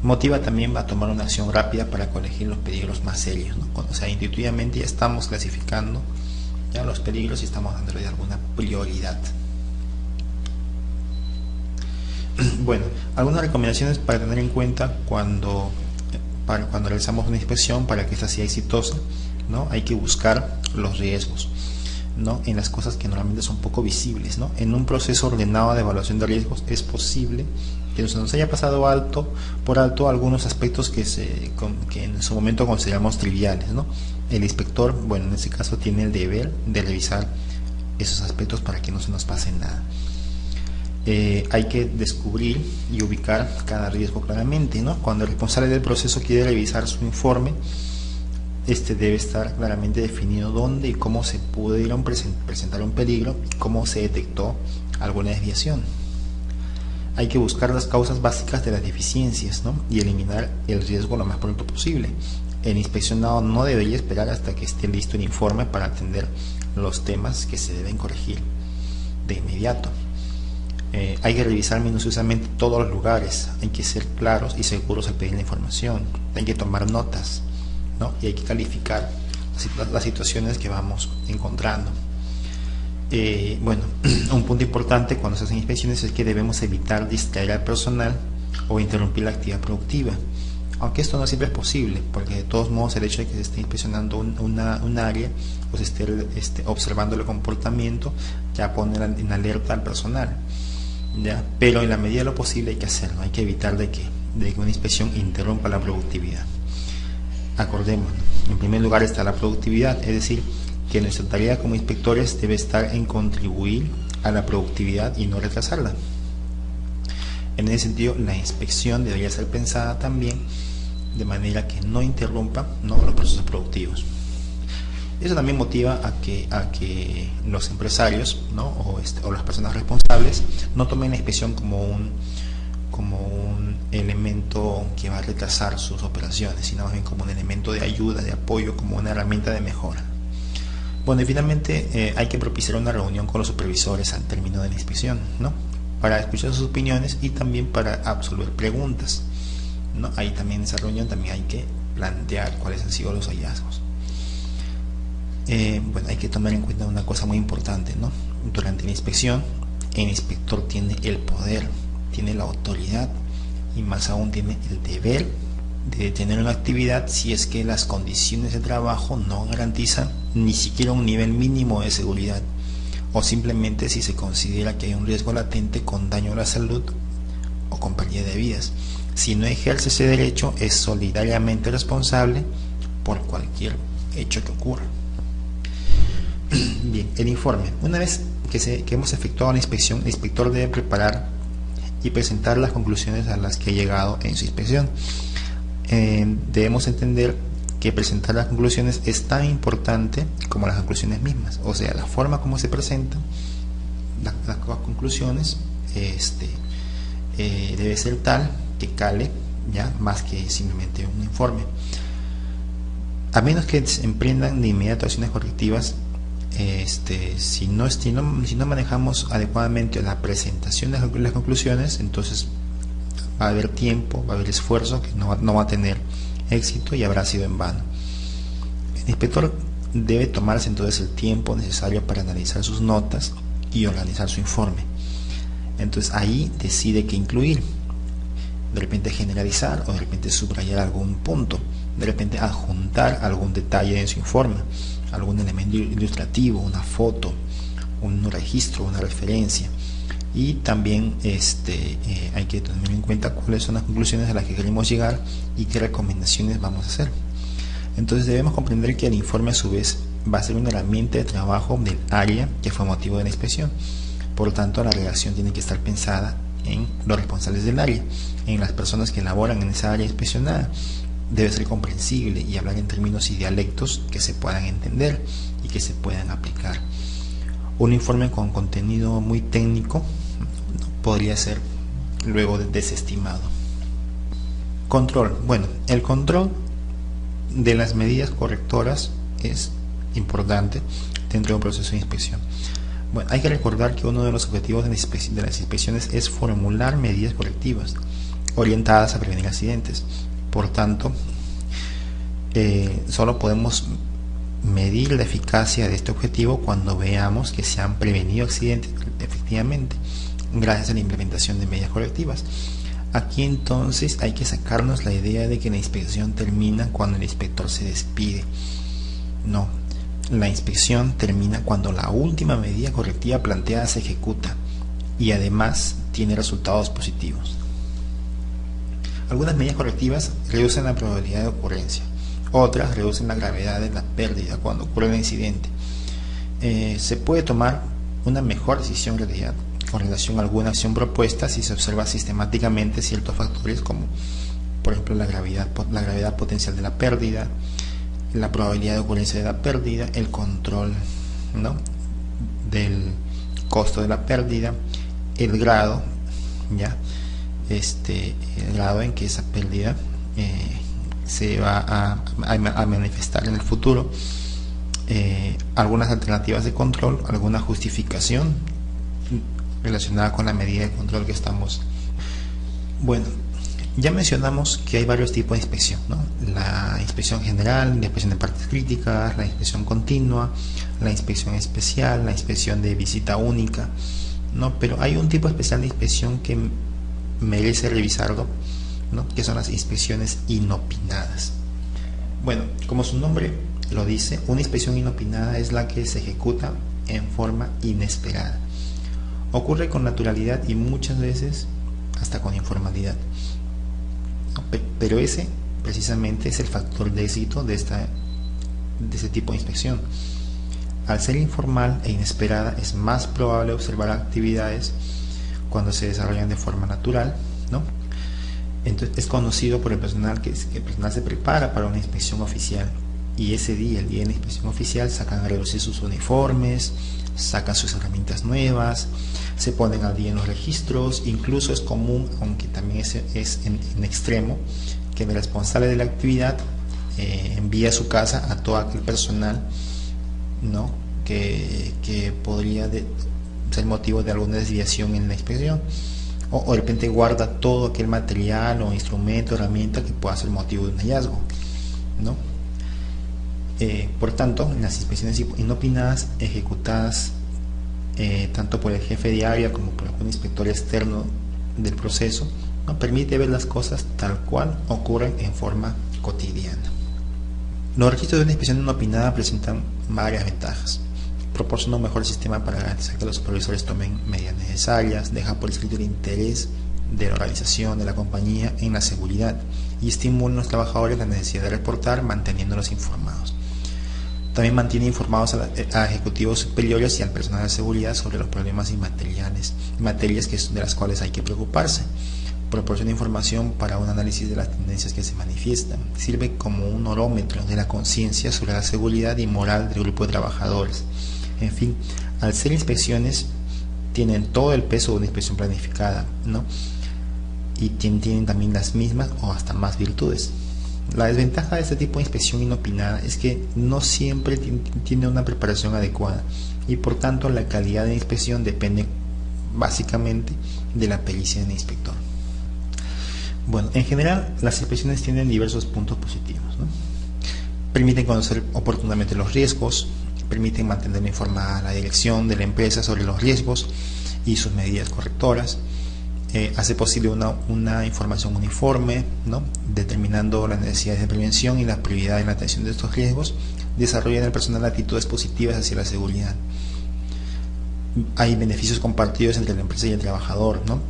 Motiva también a tomar una acción rápida para corregir los peligros más serios, ¿no? O sea, intuitivamente ya estamos clasificando ya los peligros y estamos dándole alguna prioridad. Bueno, algunas recomendaciones para tener en cuenta cuando realizamos una inspección para que esta sea exitosa, ¿no? Hay que buscar los riesgos, ¿no?, en las cosas que normalmente son poco visibles, ¿no? En un proceso ordenado de evaluación de riesgos es posible que se nos haya pasado por alto algunos aspectos que en su momento consideramos triviales, ¿no? El inspector, bueno, en este caso tiene el deber de revisar esos aspectos para que no se nos pase nada. Hay que descubrir y ubicar cada riesgo claramente, ¿no? Cuando el responsable del proceso quiere revisar su informe, debe estar claramente definido dónde y cómo se pudieron presentar un peligro y cómo se detectó alguna desviación. Hay que buscar las causas básicas de las deficiencias, ¿no?, y eliminar el riesgo lo más pronto posible. El inspeccionado no debería esperar hasta que esté listo el informe para atender los temas que se deben corregir de inmediato. Hay que revisar minuciosamente todos los lugares, hay que ser claros y seguros al pedir la información, hay que tomar notas, ¿no?, y hay que calificar las situaciones que vamos encontrando. Bueno, un punto importante cuando se hacen inspecciones es que debemos evitar distraer al personal o interrumpir la actividad productiva. aunque esto no siempre es posible, porque de todos modos el hecho de que se esté inspeccionando un área o se esté observando el comportamiento ya pone en alerta al personal, ¿ya? Pero en la medida de lo posible hay que hacerlo, hay que evitar de que una inspección interrumpa la productividad. Acordémonos, en primer lugar está la productividad, es decir, que nuestra tarea como inspectores debe estar en contribuir a la productividad y no retrasarla. En ese sentido, la inspección debería ser pensada también de manera que no interrumpa, ¿no?, los procesos productivos. Eso también motiva a que los empresarios, ¿no?, o las personas responsables no tomen la inspección como un elemento que va a retrasar sus operaciones, sino más bien como un elemento de ayuda, de apoyo, como una herramienta de mejora. Bueno, y finalmente hay que propiciar una reunión con los supervisores al término de la inspección, ¿no?, para escuchar sus opiniones y también para absolver preguntas, ¿no? Ahí también en esa reunión también hay que plantear cuáles han sido los hallazgos. Bueno, hay que tomar en cuenta una cosa muy importante, ¿no? Durante la inspección, el inspector tiene el poder, tiene la autoridad y más aún tiene el deber de detener una actividad si es que las condiciones de trabajo no garantizan ni siquiera un nivel mínimo de seguridad, o simplemente si se considera que hay un riesgo latente con daño a la salud o con pérdida de vidas. Si no ejerce ese derecho, es solidariamente responsable por cualquier hecho que ocurra. Bien, el informe. Una vez que hemos efectuado la inspección, el inspector debe preparar y presentar las conclusiones a las que ha llegado en su inspección. Debemos entender que presentar las conclusiones es tan importante como las conclusiones mismas, o sea, la forma como se presentan las conclusiones debe ser tal que cale, ya, más que simplemente un informe. A menos que se emprendan de inmediato acciones correctivas, si no manejamos adecuadamente la presentación de las conclusiones, entonces va a haber tiempo, va a haber esfuerzo que no va a tener éxito y habrá sido en vano. El inspector debe tomarse entonces el tiempo necesario para analizar sus notas y organizar su informe. Entonces ahí decide qué incluir, de repente generalizar o de repente subrayar algún punto, de repente adjuntar algún detalle en su informe, algún elemento ilustrativo, una foto, un registro, una referencia. Y también hay que tener en cuenta cuáles son las conclusiones a las que queremos llegar y qué recomendaciones vamos a hacer. Entonces debemos comprender que el informe a su vez va a ser una herramienta de trabajo del área que fue motivo de la inspección. Por lo tanto, la redacción tiene que estar pensada en los responsables del área, en las personas que laboran en esa área inspeccionada. Debe ser comprensible y hablar en términos y dialectos que se puedan entender y que se puedan aplicar. Un informe con contenido muy técnico podría ser luego desestimado. Control. Bueno, el control de las medidas correctoras es importante dentro de un proceso de inspección. Bueno, hay que recordar que uno de los objetivos de las inspecciones es formular medidas correctivas orientadas a prevenir accidentes. Por tanto, solo podemos medir la eficacia de este objetivo cuando veamos que se han prevenido accidentes efectivamente gracias a la implementación de medidas correctivas. Aquí entonces hay que sacarnos la idea de que la inspección termina cuando el inspector se despide. No, la inspección termina cuando la última medida correctiva planteada se ejecuta y además tiene resultados positivos. Algunas medidas correctivas reducen la probabilidad de ocurrencia, otras reducen la gravedad de la pérdida cuando ocurre el incidente. Se puede tomar una mejor decisión en realidad con relación a alguna acción propuesta si se observa sistemáticamente ciertos factores como, por ejemplo, la gravedad potencial de la pérdida, la probabilidad de ocurrencia de la pérdida, el control, ¿no?, del costo de la pérdida, el grado, ¿ya?, el grado en que esa pérdida se va a manifestar en el futuro, algunas alternativas de control, alguna justificación relacionada con la medida de control que estamos. Bueno, ya mencionamos que hay varios tipos de inspección, ¿no? La inspección general, la inspección de partes críticas, la inspección continua, la inspección especial, la inspección de visita única, ¿no? Pero hay un tipo especial de inspección que merece revisarlo ¿no? Que son las inspecciones inopinadas. Bueno, como su nombre lo dice, una inspección inopinada es la que se ejecuta en forma inesperada. Ocurre con naturalidad y muchas veces hasta con informalidad. Pero ese precisamente es el factor de éxito de ese tipo de inspección. Al ser informal e inesperada, es más probable observar actividades cuando se desarrollan de forma natural, ¿no? Entonces es conocido por el personal que el personal se prepara para una inspección oficial, y ese día, el día de la inspección oficial, sacan a relucir sus uniformes, sacan sus herramientas nuevas, se ponen al día en los registros. Incluso es común, aunque también es en extremo, que el responsable de la actividad envía a su casa a todo aquel personal, ¿no? que podría ser motivo de alguna desviación en la inspección, o de repente guarda todo aquel material o instrumento, herramienta que pueda ser motivo de un hallazgo, ¿no? Por tanto, las inspecciones inopinadas ejecutadas tanto por el jefe de área como por algún inspector externo del proceso, ¿no? Permite ver las cosas tal cual ocurren en forma cotidiana. Los registros de una inspección inopinada presentan varias ventajas. Proporciona un mejor sistema para garantizar que los supervisores tomen medidas necesarias, deja por escrito el interés de la organización, de la compañía en la seguridad, y estimula a los trabajadores la necesidad de reportar, manteniéndolos informados. También mantiene informados a ejecutivos superiores y al personal de seguridad sobre los problemas y materias de las cuales hay que preocuparse. Proporciona información para un análisis de las tendencias que se manifiestan. Sirve como un orómetro de la conciencia sobre la seguridad y moral del grupo de trabajadores. En fin, al ser inspecciones, tienen todo el peso de una inspección planificada, ¿no? Y tienen también las mismas o hasta más virtudes. La desventaja de este tipo de inspección inopinada es que no siempre tiene una preparación adecuada, y por tanto la calidad de la inspección depende básicamente de la pericia del inspector. Bueno, en general las inspecciones tienen diversos puntos positivos, ¿no? Permiten conocer oportunamente los riesgos, permiten mantener informada a la dirección de la empresa sobre los riesgos y sus medidas correctoras. Hace posible una información uniforme, ¿no? Determinando las necesidades de prevención y la prioridad en la atención de estos riesgos. Desarrolla en el personal actitudes positivas hacia la seguridad. Hay beneficios compartidos entre la empresa y el trabajador, ¿no?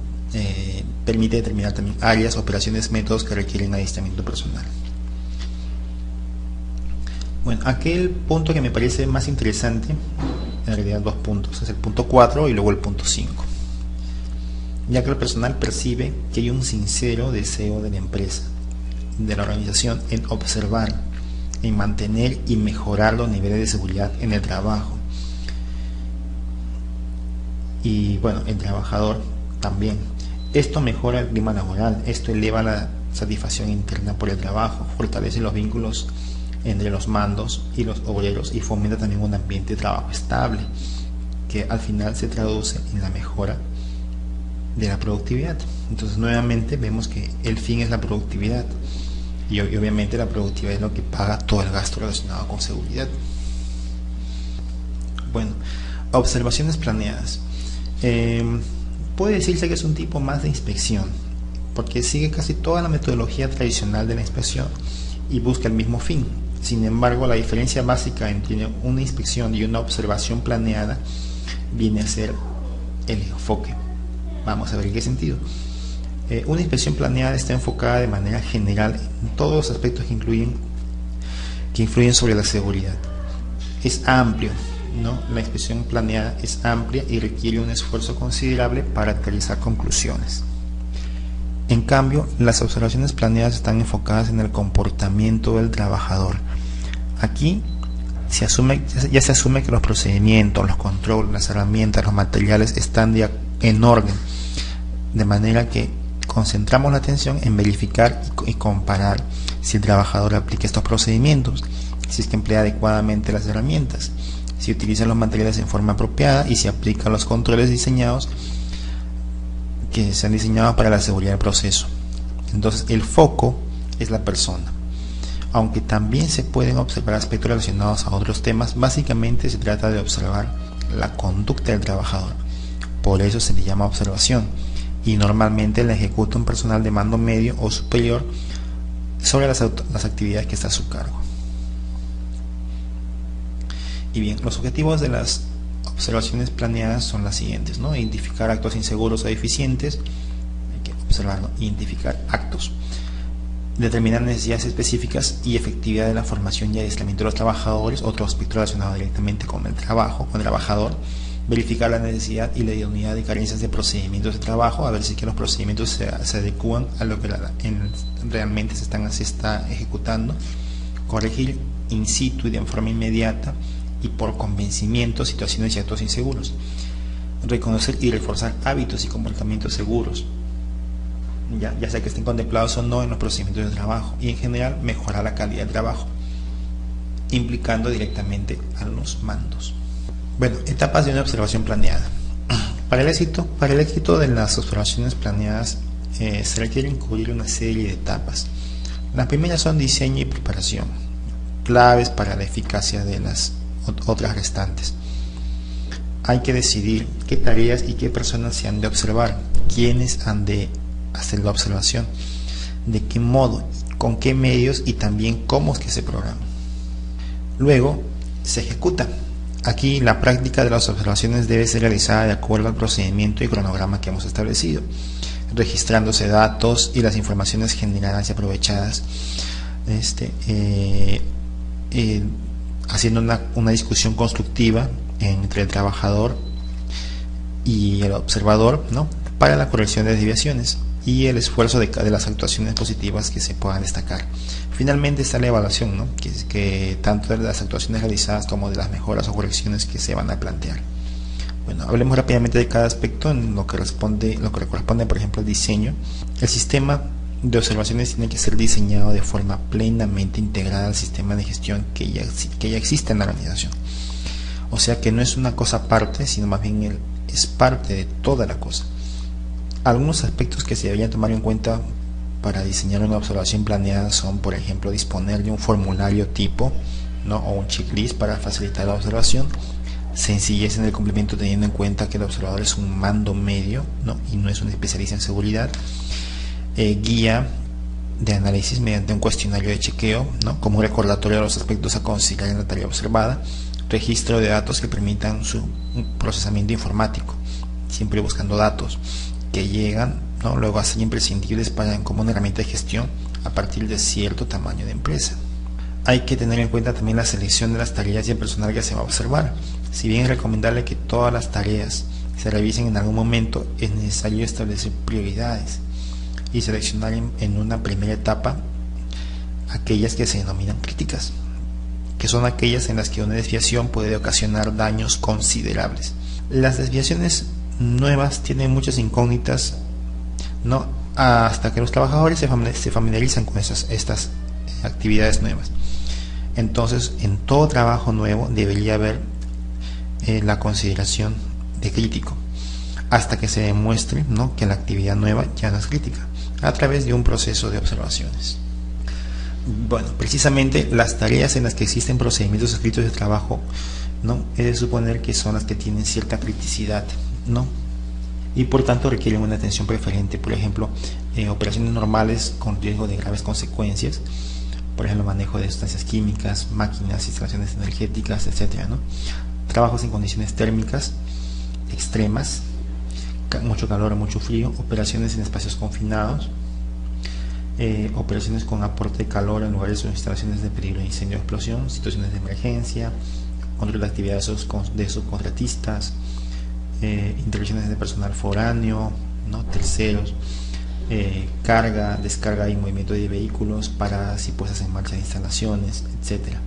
Permite determinar también áreas, operaciones, métodos que requieren adiestramiento personal. Bueno, aquel punto que me parece más interesante, en realidad dos puntos, es el punto 4 y luego el punto 5. Ya que el personal percibe que hay un sincero deseo de la empresa, de la organización, en observar, en mantener y mejorar los niveles de seguridad en el trabajo. Y bueno, el trabajador también. Esto mejora el clima laboral, esto eleva la satisfacción interna por el trabajo, fortalece los vínculos entre los mandos y los obreros y fomenta también un ambiente de trabajo estable, que al final se traduce en la mejora de la productividad. Entonces nuevamente vemos que el fin es la productividad, y obviamente la productividad es lo que paga todo el gasto relacionado con seguridad. Bueno, observaciones planeadas. Puede decirse que es un tipo más de inspección, porque sigue casi toda la metodología tradicional de la inspección y busca el mismo fin. Sin embargo, la diferencia básica entre una inspección y una observación planeada viene a ser el enfoque. Vamos a ver en qué sentido. Una inspección planeada está enfocada de manera general en todos los aspectos que influyen sobre la seguridad. Es amplio, ¿no? La inspección planeada es amplia y requiere un esfuerzo considerable para realizar conclusiones. En cambio, las observaciones planeadas están enfocadas en el comportamiento del trabajador. Aquí ya se asume que los procedimientos, los controles, las herramientas, los materiales están en orden, de manera que concentramos la atención en verificar y comparar si el trabajador aplica estos procedimientos, si es que emplea adecuadamente las herramientas, si utiliza los materiales en forma apropiada y si aplica los controles diseñados que se han diseñado para la seguridad del proceso. Entonces el foco es la persona, aunque también se pueden observar aspectos relacionados a otros temas. Básicamente se trata de observar la conducta del trabajador, por eso se le llama observación, y normalmente la ejecuta un personal de mando medio o superior sobre las actividades que está a su cargo. Y bien, los objetivos de las observaciones planeadas son las siguientes, ¿no? Identificar actos inseguros o deficientes, hay que observar, ¿no? Identificar actos, determinar necesidades específicas y efectividad de la formación y adiestramiento de los trabajadores, otro aspecto relacionado directamente con el trabajo, con el trabajador, verificar la necesidad y la idoneidad de carencias de procedimientos de trabajo, a ver si que los procedimientos se adecúan a lo que realmente se está ejecutando, corregir in situ y de forma inmediata y por convencimiento situaciones y actos inseguros, reconocer y reforzar hábitos y comportamientos seguros, ya sea que estén contemplados o no en los procedimientos de trabajo, y en general mejorar la calidad del trabajo, implicando directamente a los mandos. Bueno, etapas de una observación planeada. Para el éxito de las observaciones planeadas se requiere cubrir una serie de etapas. Las primeras son diseño y preparación, claves para la eficacia de las otras restantes. Hay que decidir qué tareas y qué personas se han de observar, quiénes han de hacer la observación, de qué modo, con qué medios y también cómo es que se programa. Luego se ejecuta. Aquí la práctica de las observaciones debe ser realizada de acuerdo al procedimiento y cronograma que hemos establecido, registrándose datos y las informaciones generadas y aprovechadas, haciendo una discusión constructiva entre el trabajador y el observador, ¿no?, para la corrección de desviaciones y el esfuerzo de las actuaciones positivas que se puedan destacar. Finalmente está la evaluación, ¿no?, que tanto de las actuaciones realizadas como de las mejoras o correcciones que se van a plantear. Bueno, hablemos rápidamente de cada aspecto en lo que corresponde, por ejemplo, al diseño. El sistema de observaciones tiene que ser diseñado de forma plenamente integrada al sistema de gestión que ya existe en la organización. O sea que no es una cosa aparte, sino más bien es parte de toda la cosa. Algunos aspectos que se deberían tomar en cuenta para diseñar una observación planeada son, por ejemplo, disponer de un formulario tipo, ¿no?, o un checklist para facilitar la observación, sencillez en el cumplimiento teniendo en cuenta que el observador es un mando medio, ¿no?, y no es un especialista en seguridad, guía de análisis mediante un cuestionario de chequeo, ¿no?, como un recordatorio de los aspectos a considerar en la tarea observada, registro de datos que permitan su procesamiento informático, siempre buscando datos que llegan, ¿no?, luego a ser imprescindibles como una herramienta de gestión a partir de cierto tamaño de empresa. Hay que tener en cuenta también la selección de las tareas y el personal que se va a observar. Si bien es recomendable que todas las tareas se revisen en algún momento, es necesario establecer prioridades y seleccionar en una primera etapa aquellas que se denominan críticas, que son aquellas en las que una desviación puede ocasionar daños considerables. Las desviaciones nuevas tienen muchas incógnitas, ¿no?, hasta que los trabajadores se familiarizan con estas actividades nuevas. Entonces, en todo trabajo nuevo debería haber la consideración de crítico, hasta que se demuestre, ¿no?, que la actividad nueva ya no es crítica, a través de un proceso de observaciones. Bueno, precisamente las tareas en las que existen procedimientos escritos de trabajo, ¿no?, es de suponer que son las que tienen cierta criticidad, ¿no?, y por tanto requieren una atención preferente. Por ejemplo, operaciones normales con riesgo de graves consecuencias, por ejemplo, manejo de sustancias químicas, máquinas, instalaciones energéticas, etcétera, ¿no?, trabajos en condiciones térmicas extremas, mucho calor o mucho frío, operaciones en espacios confinados, operaciones con aporte de calor en lugares o instalaciones de peligro de incendio o explosión, situaciones de emergencia, control de actividades de subcontratistas, intervenciones de personal foráneo, ¿no?, terceros, carga, descarga y movimiento de vehículos, paradas y puestas en marcha de instalaciones, etcétera.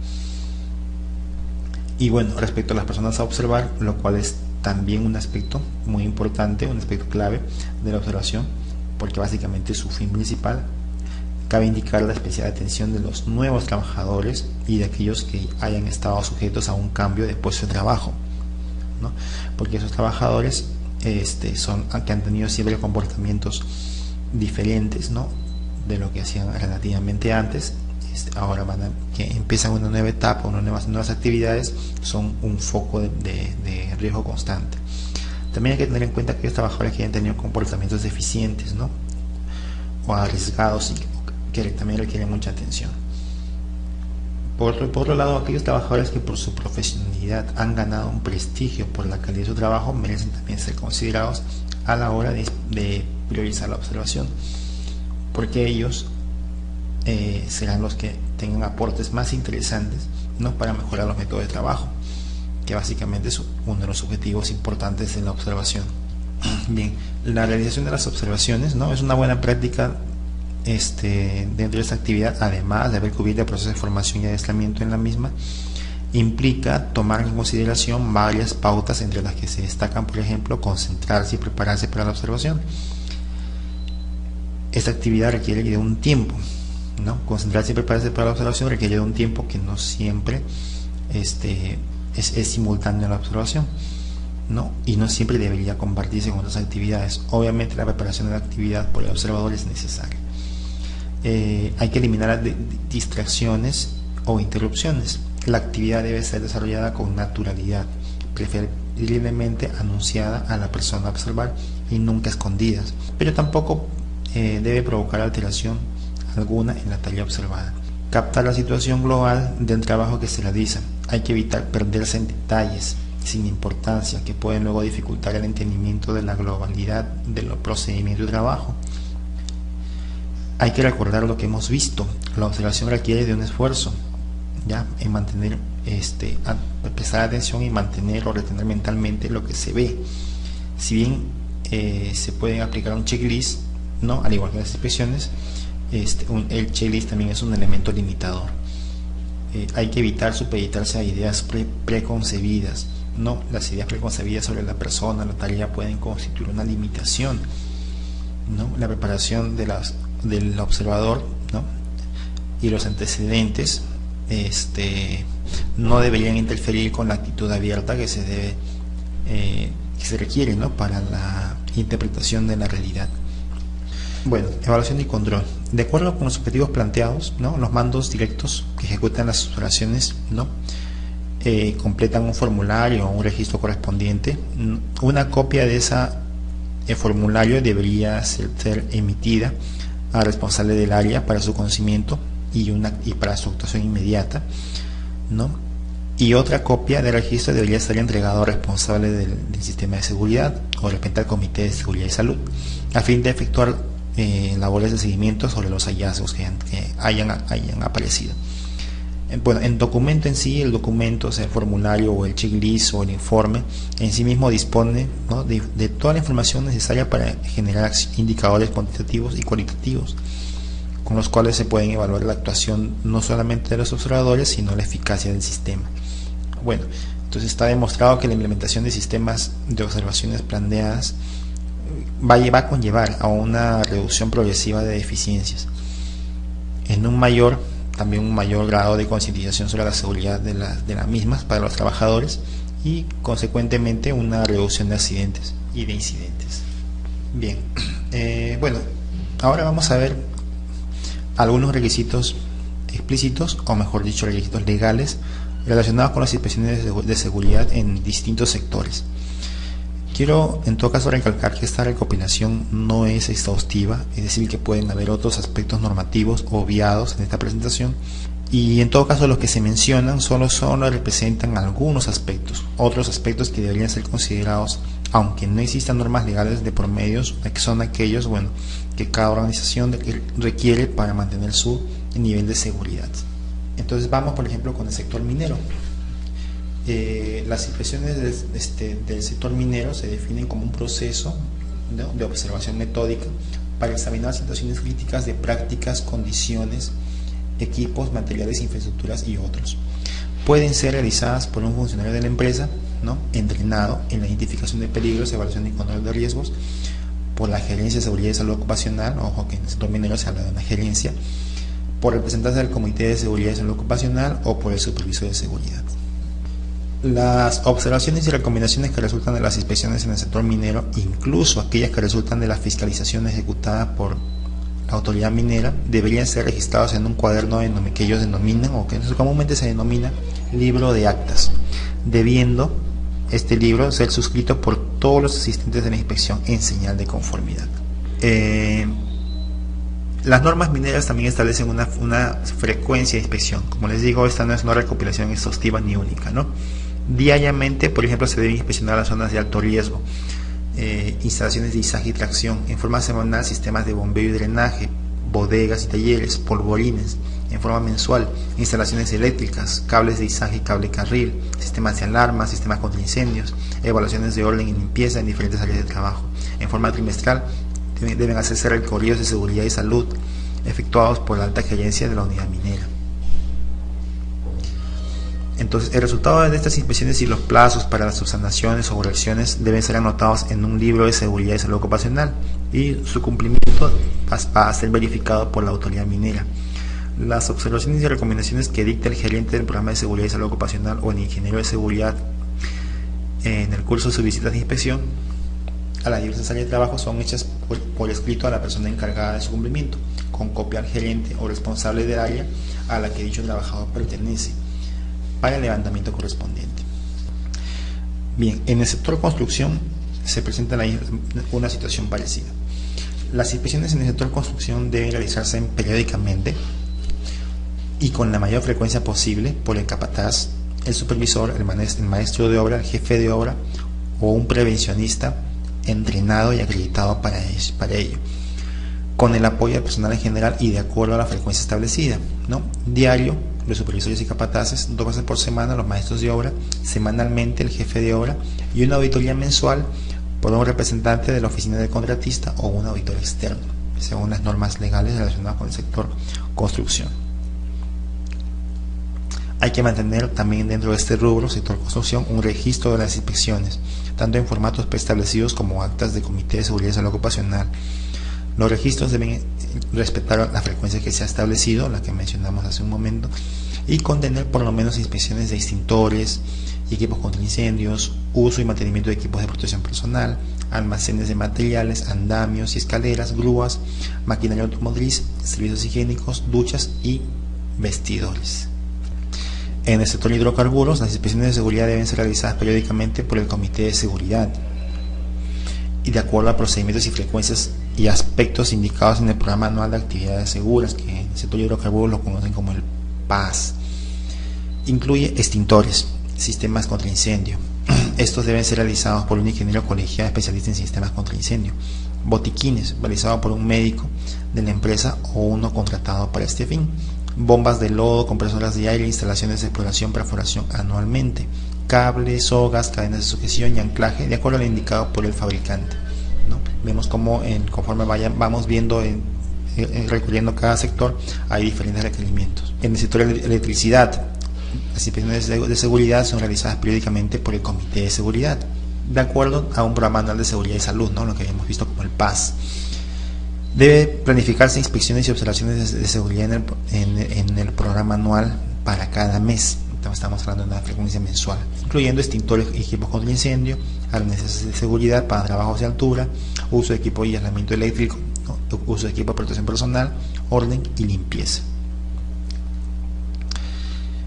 Y bueno, respecto a las personas a observar, lo cual es también un aspecto muy importante, un aspecto clave de la observación, porque básicamente es su fin principal, cabe indicar la especial atención de los nuevos trabajadores y de aquellos que hayan estado sujetos a un cambio de puesto de trabajo, ¿no?, porque esos trabajadores que han tenido siempre comportamientos diferentes, ¿no?, de lo que hacían relativamente antes, ahora que empiezan una nueva etapa, nuevas actividades, son un foco de riesgo constante. También hay que tener en cuenta que aquellos trabajadores que hayan tenido comportamientos deficientes, ¿no?, o arriesgados y que también requieren mucha atención. Por otro lado, aquellos trabajadores que por su profesionalidad han ganado un prestigio por la calidad de su trabajo merecen también ser considerados a la hora de priorizar la observación, porque ellos serán los que tengan aportes más interesantes, ¿no?, para mejorar los métodos de trabajo, que básicamente es uno de los objetivos importantes de la observación. Bien, la realización de las observaciones, ¿no?, es una buena práctica dentro de esta actividad, además de haber cubierto el proceso de formación y adiestramiento en la misma. Implica tomar en consideración varias pautas, entre las que se destacan, por ejemplo, concentrarse y prepararse para la observación. Esta actividad requiere de un tiempo, ¿no? Concentrarse y prepararse para la observación requiere de un tiempo que no siempre es simultáneo a la observación, ¿no? Y no siempre debería compartirse con otras actividades. Obviamente la preparación de la actividad por el observador es necesaria. Hay que eliminar las distracciones o interrupciones. La actividad debe ser desarrollada con naturalidad, preferiblemente anunciada a la persona a observar y nunca escondidas, pero tampoco debe provocar alteración alguna en la tarea observada. Captar la situación global del trabajo que se realiza. Hay que evitar perderse en detalles sin importancia que pueden luego dificultar el entendimiento de la globalidad de los procedimientos de trabajo. Hay que recordar lo que hemos visto. La observación requiere de un esfuerzo, ¿ya?, en mantener, prestar atención y mantener o retener mentalmente lo que se ve. Si bien se pueden aplicar un checklist, ¿no?, al igual que las expresiones, el checklist también es un elemento limitador. Hay que evitar supeditarse a ideas preconcebidas, ¿no? Las ideas preconcebidas sobre la persona, la tarea, pueden constituir una limitación, ¿no? La preparación del observador, ¿no?, y los antecedentes no deberían interferir con la actitud abierta que se requiere, ¿no?, para la interpretación de la realidad. Bueno, evaluación y control. De acuerdo con los objetivos planteados, ¿no?, los mandos directos que ejecutan las observaciones, ¿no?, completan un formulario o un registro correspondiente. Una copia de ese formulario debería ser emitida al responsable del área para su conocimiento y para su actuación inmediata, ¿no? Y otra copia del registro debería ser entregado al responsable del sistema de seguridad o de repente al Comité de Seguridad y Salud, a fin de efectuar labores de seguimiento sobre los hallazgos que hayan aparecido. Bueno, el documento en sí, el documento, o sea, el formulario o el checklist o el informe en sí mismo dispone, ¿no?, de toda la información necesaria para generar indicadores cuantitativos y cualitativos, con los cuales se pueden evaluar la actuación no solamente de los observadores, sino la eficacia del sistema. Bueno, entonces está demostrado que la implementación de sistemas de observaciones planeadas va a conllevar a una reducción progresiva de deficiencias, también un mayor grado de concientización sobre la seguridad de las mismas para los trabajadores y consecuentemente una reducción de accidentes y de incidentes. Bien, bueno, ahora vamos a ver algunos requisitos explícitos, o mejor dicho, requisitos legales relacionados con las inspecciones de seguridad en distintos sectores. Quiero en todo caso recalcar que esta recopilación no es exhaustiva, es decir, que pueden haber otros aspectos normativos obviados en esta presentación, y en todo caso los que se mencionan solo representan algunos aspectos. Otros aspectos que deberían ser considerados, aunque no existan normas legales de por medio, son aquellos, bueno, que cada organización requiere para mantener su nivel de seguridad. Entonces vamos, por ejemplo, con el sector minero. Las inspecciones del sector minero se definen como un proceso, ¿no?, de observación metódica para examinar situaciones críticas de prácticas, condiciones, equipos, materiales, infraestructuras y otros. Pueden ser realizadas por un funcionario de la empresa, ¿no?, entrenado en la identificación de peligros, evaluación y control de riesgos, por la Gerencia de Seguridad y Salud Ocupacional, ojo que en el sector minero se habla de una gerencia, por representantes del Comité de Seguridad y Salud Ocupacional o por el Supervisor de Seguridad. Las observaciones y recomendaciones que resultan de las inspecciones en el sector minero, incluso aquellas que resultan de la fiscalización ejecutada por la autoridad minera, deberían ser registrados en un cuaderno que ellos denominan, o que comúnmente se denomina libro de actas, debiendo este libro ser suscrito por todos los asistentes de la inspección en señal de conformidad. Las normas mineras también establecen una frecuencia de inspección. Como les digo, esta no es una recopilación exhaustiva ni única, ¿no? Diariamente, por ejemplo, se deben inspeccionar las zonas de alto riesgo, instalaciones de izaje y tracción. En forma semanal, sistemas de bombeo y drenaje, bodegas y talleres, polvorines. En forma mensual, instalaciones eléctricas, cables de izaje y cable carril, sistemas de alarma, sistemas contra incendios, evaluaciones de orden y limpieza en diferentes áreas de trabajo. En forma trimestral, deben hacerse recorridos de seguridad y salud efectuados por la alta gerencia de la unidad minera. Entonces, el resultado de estas inspecciones y los plazos para las subsanaciones o correcciones deben ser anotados en un libro de seguridad y salud ocupacional, y su cumplimiento va a ser verificado por la autoridad minera. Las observaciones y recomendaciones que dicta el gerente del programa de seguridad y salud ocupacional o el ingeniero de seguridad en el curso de sus visitas de inspección a las diversas áreas de trabajo son hechas por escrito a la persona encargada de su cumplimiento, con copia al gerente o responsable del área a la que dicho trabajador pertenece, para el levantamiento correspondiente. Bien, en el sector construcción se presenta una situación parecida. Las inspecciones en el sector construcción deben realizarse periódicamente y con la mayor frecuencia posible por el capataz, el supervisor, el maestro de obra, el jefe de obra o un prevencionista entrenado y acreditado para ello, con el apoyo del personal en general y de acuerdo a la frecuencia establecida, ¿no? Diario, los supervisores y capataces, 2 veces por semana los maestros de obra, semanalmente el jefe de obra, y una auditoría mensual por un representante de la oficina del contratista o un auditor externo, según las normas legales relacionadas con el sector construcción. Hay que mantener también dentro de este rubro, sector construcción, un registro de las inspecciones, tanto en formatos preestablecidos como actas de comité de seguridad y salud ocupacional. Los registros deben respetar la frecuencia que se ha establecido, la que mencionamos hace un momento, y contener por lo menos inspecciones de extintores y equipos contra incendios, uso y mantenimiento de equipos de protección personal, almacenes de materiales, andamios y escaleras, grúas, maquinaria automotriz, servicios higiénicos, duchas y vestidores. En el sector hidrocarburos, las inspecciones de seguridad deben ser realizadas periódicamente por el Comité de Seguridad y de acuerdo a procedimientos y frecuencias y aspectos indicados en el Programa Anual de Actividades Seguras, que en el sector hidrocarburos lo conocen como el PAS. Incluye extintores, sistemas contra incendio. Estos deben ser realizados por un ingeniero colegiado especialista en sistemas contra incendio. Botiquines, realizados por un médico de la empresa o uno contratado para este fin. Bombas de lodo, compresoras de aire, instalaciones de exploración, perforación anualmente. Cables, sogas, cadenas de sujeción y anclaje de acuerdo a lo indicado por el fabricante, ¿no? Vemos cómo conforme vamos viendo recorriendo cada sector hay diferentes requerimientos. En el sector de electricidad, las inspecciones de seguridad son realizadas periódicamente por el Comité de Seguridad, de acuerdo a un programa anual de seguridad y salud, ¿no? Lo que habíamos visto como el PAS. Debe planificarse inspecciones y observaciones de seguridad en el programa anual para cada mes. Estamos hablando de una frecuencia mensual, incluyendo extintores y equipos contra incendio, arneses de seguridad para trabajos de altura, uso de equipo de aislamiento eléctrico, uso de equipo de protección personal, orden y limpieza.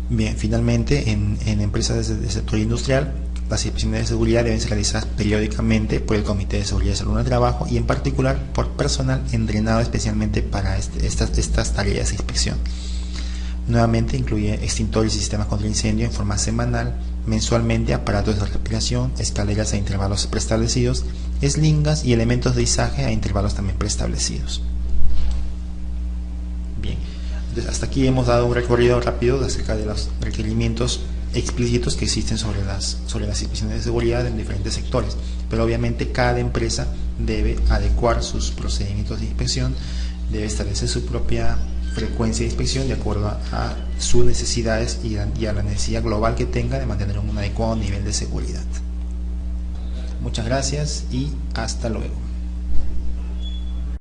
Bien, finalmente, en empresas del sector industrial, las inspecciones de seguridad deben ser realizadas periódicamente por el Comité de Seguridad y Salud de Trabajo y en particular por personal entrenado especialmente para estas tareas de inspección. Nuevamente incluye extintores y sistemas contra incendio en forma semanal, mensualmente aparatos de respiración, escaleras a intervalos preestablecidos, eslingas y elementos de izaje a intervalos también preestablecidos. Bien, entonces hasta aquí hemos dado un recorrido rápido acerca de los requerimientos explícitos que existen sobre las inspecciones de seguridad en diferentes sectores, pero obviamente cada empresa debe adecuar sus procedimientos de inspección, debe establecer su propia frecuencia de inspección de acuerdo a sus necesidades y a la necesidad global que tenga de mantener un adecuado nivel de seguridad. Muchas gracias y hasta luego.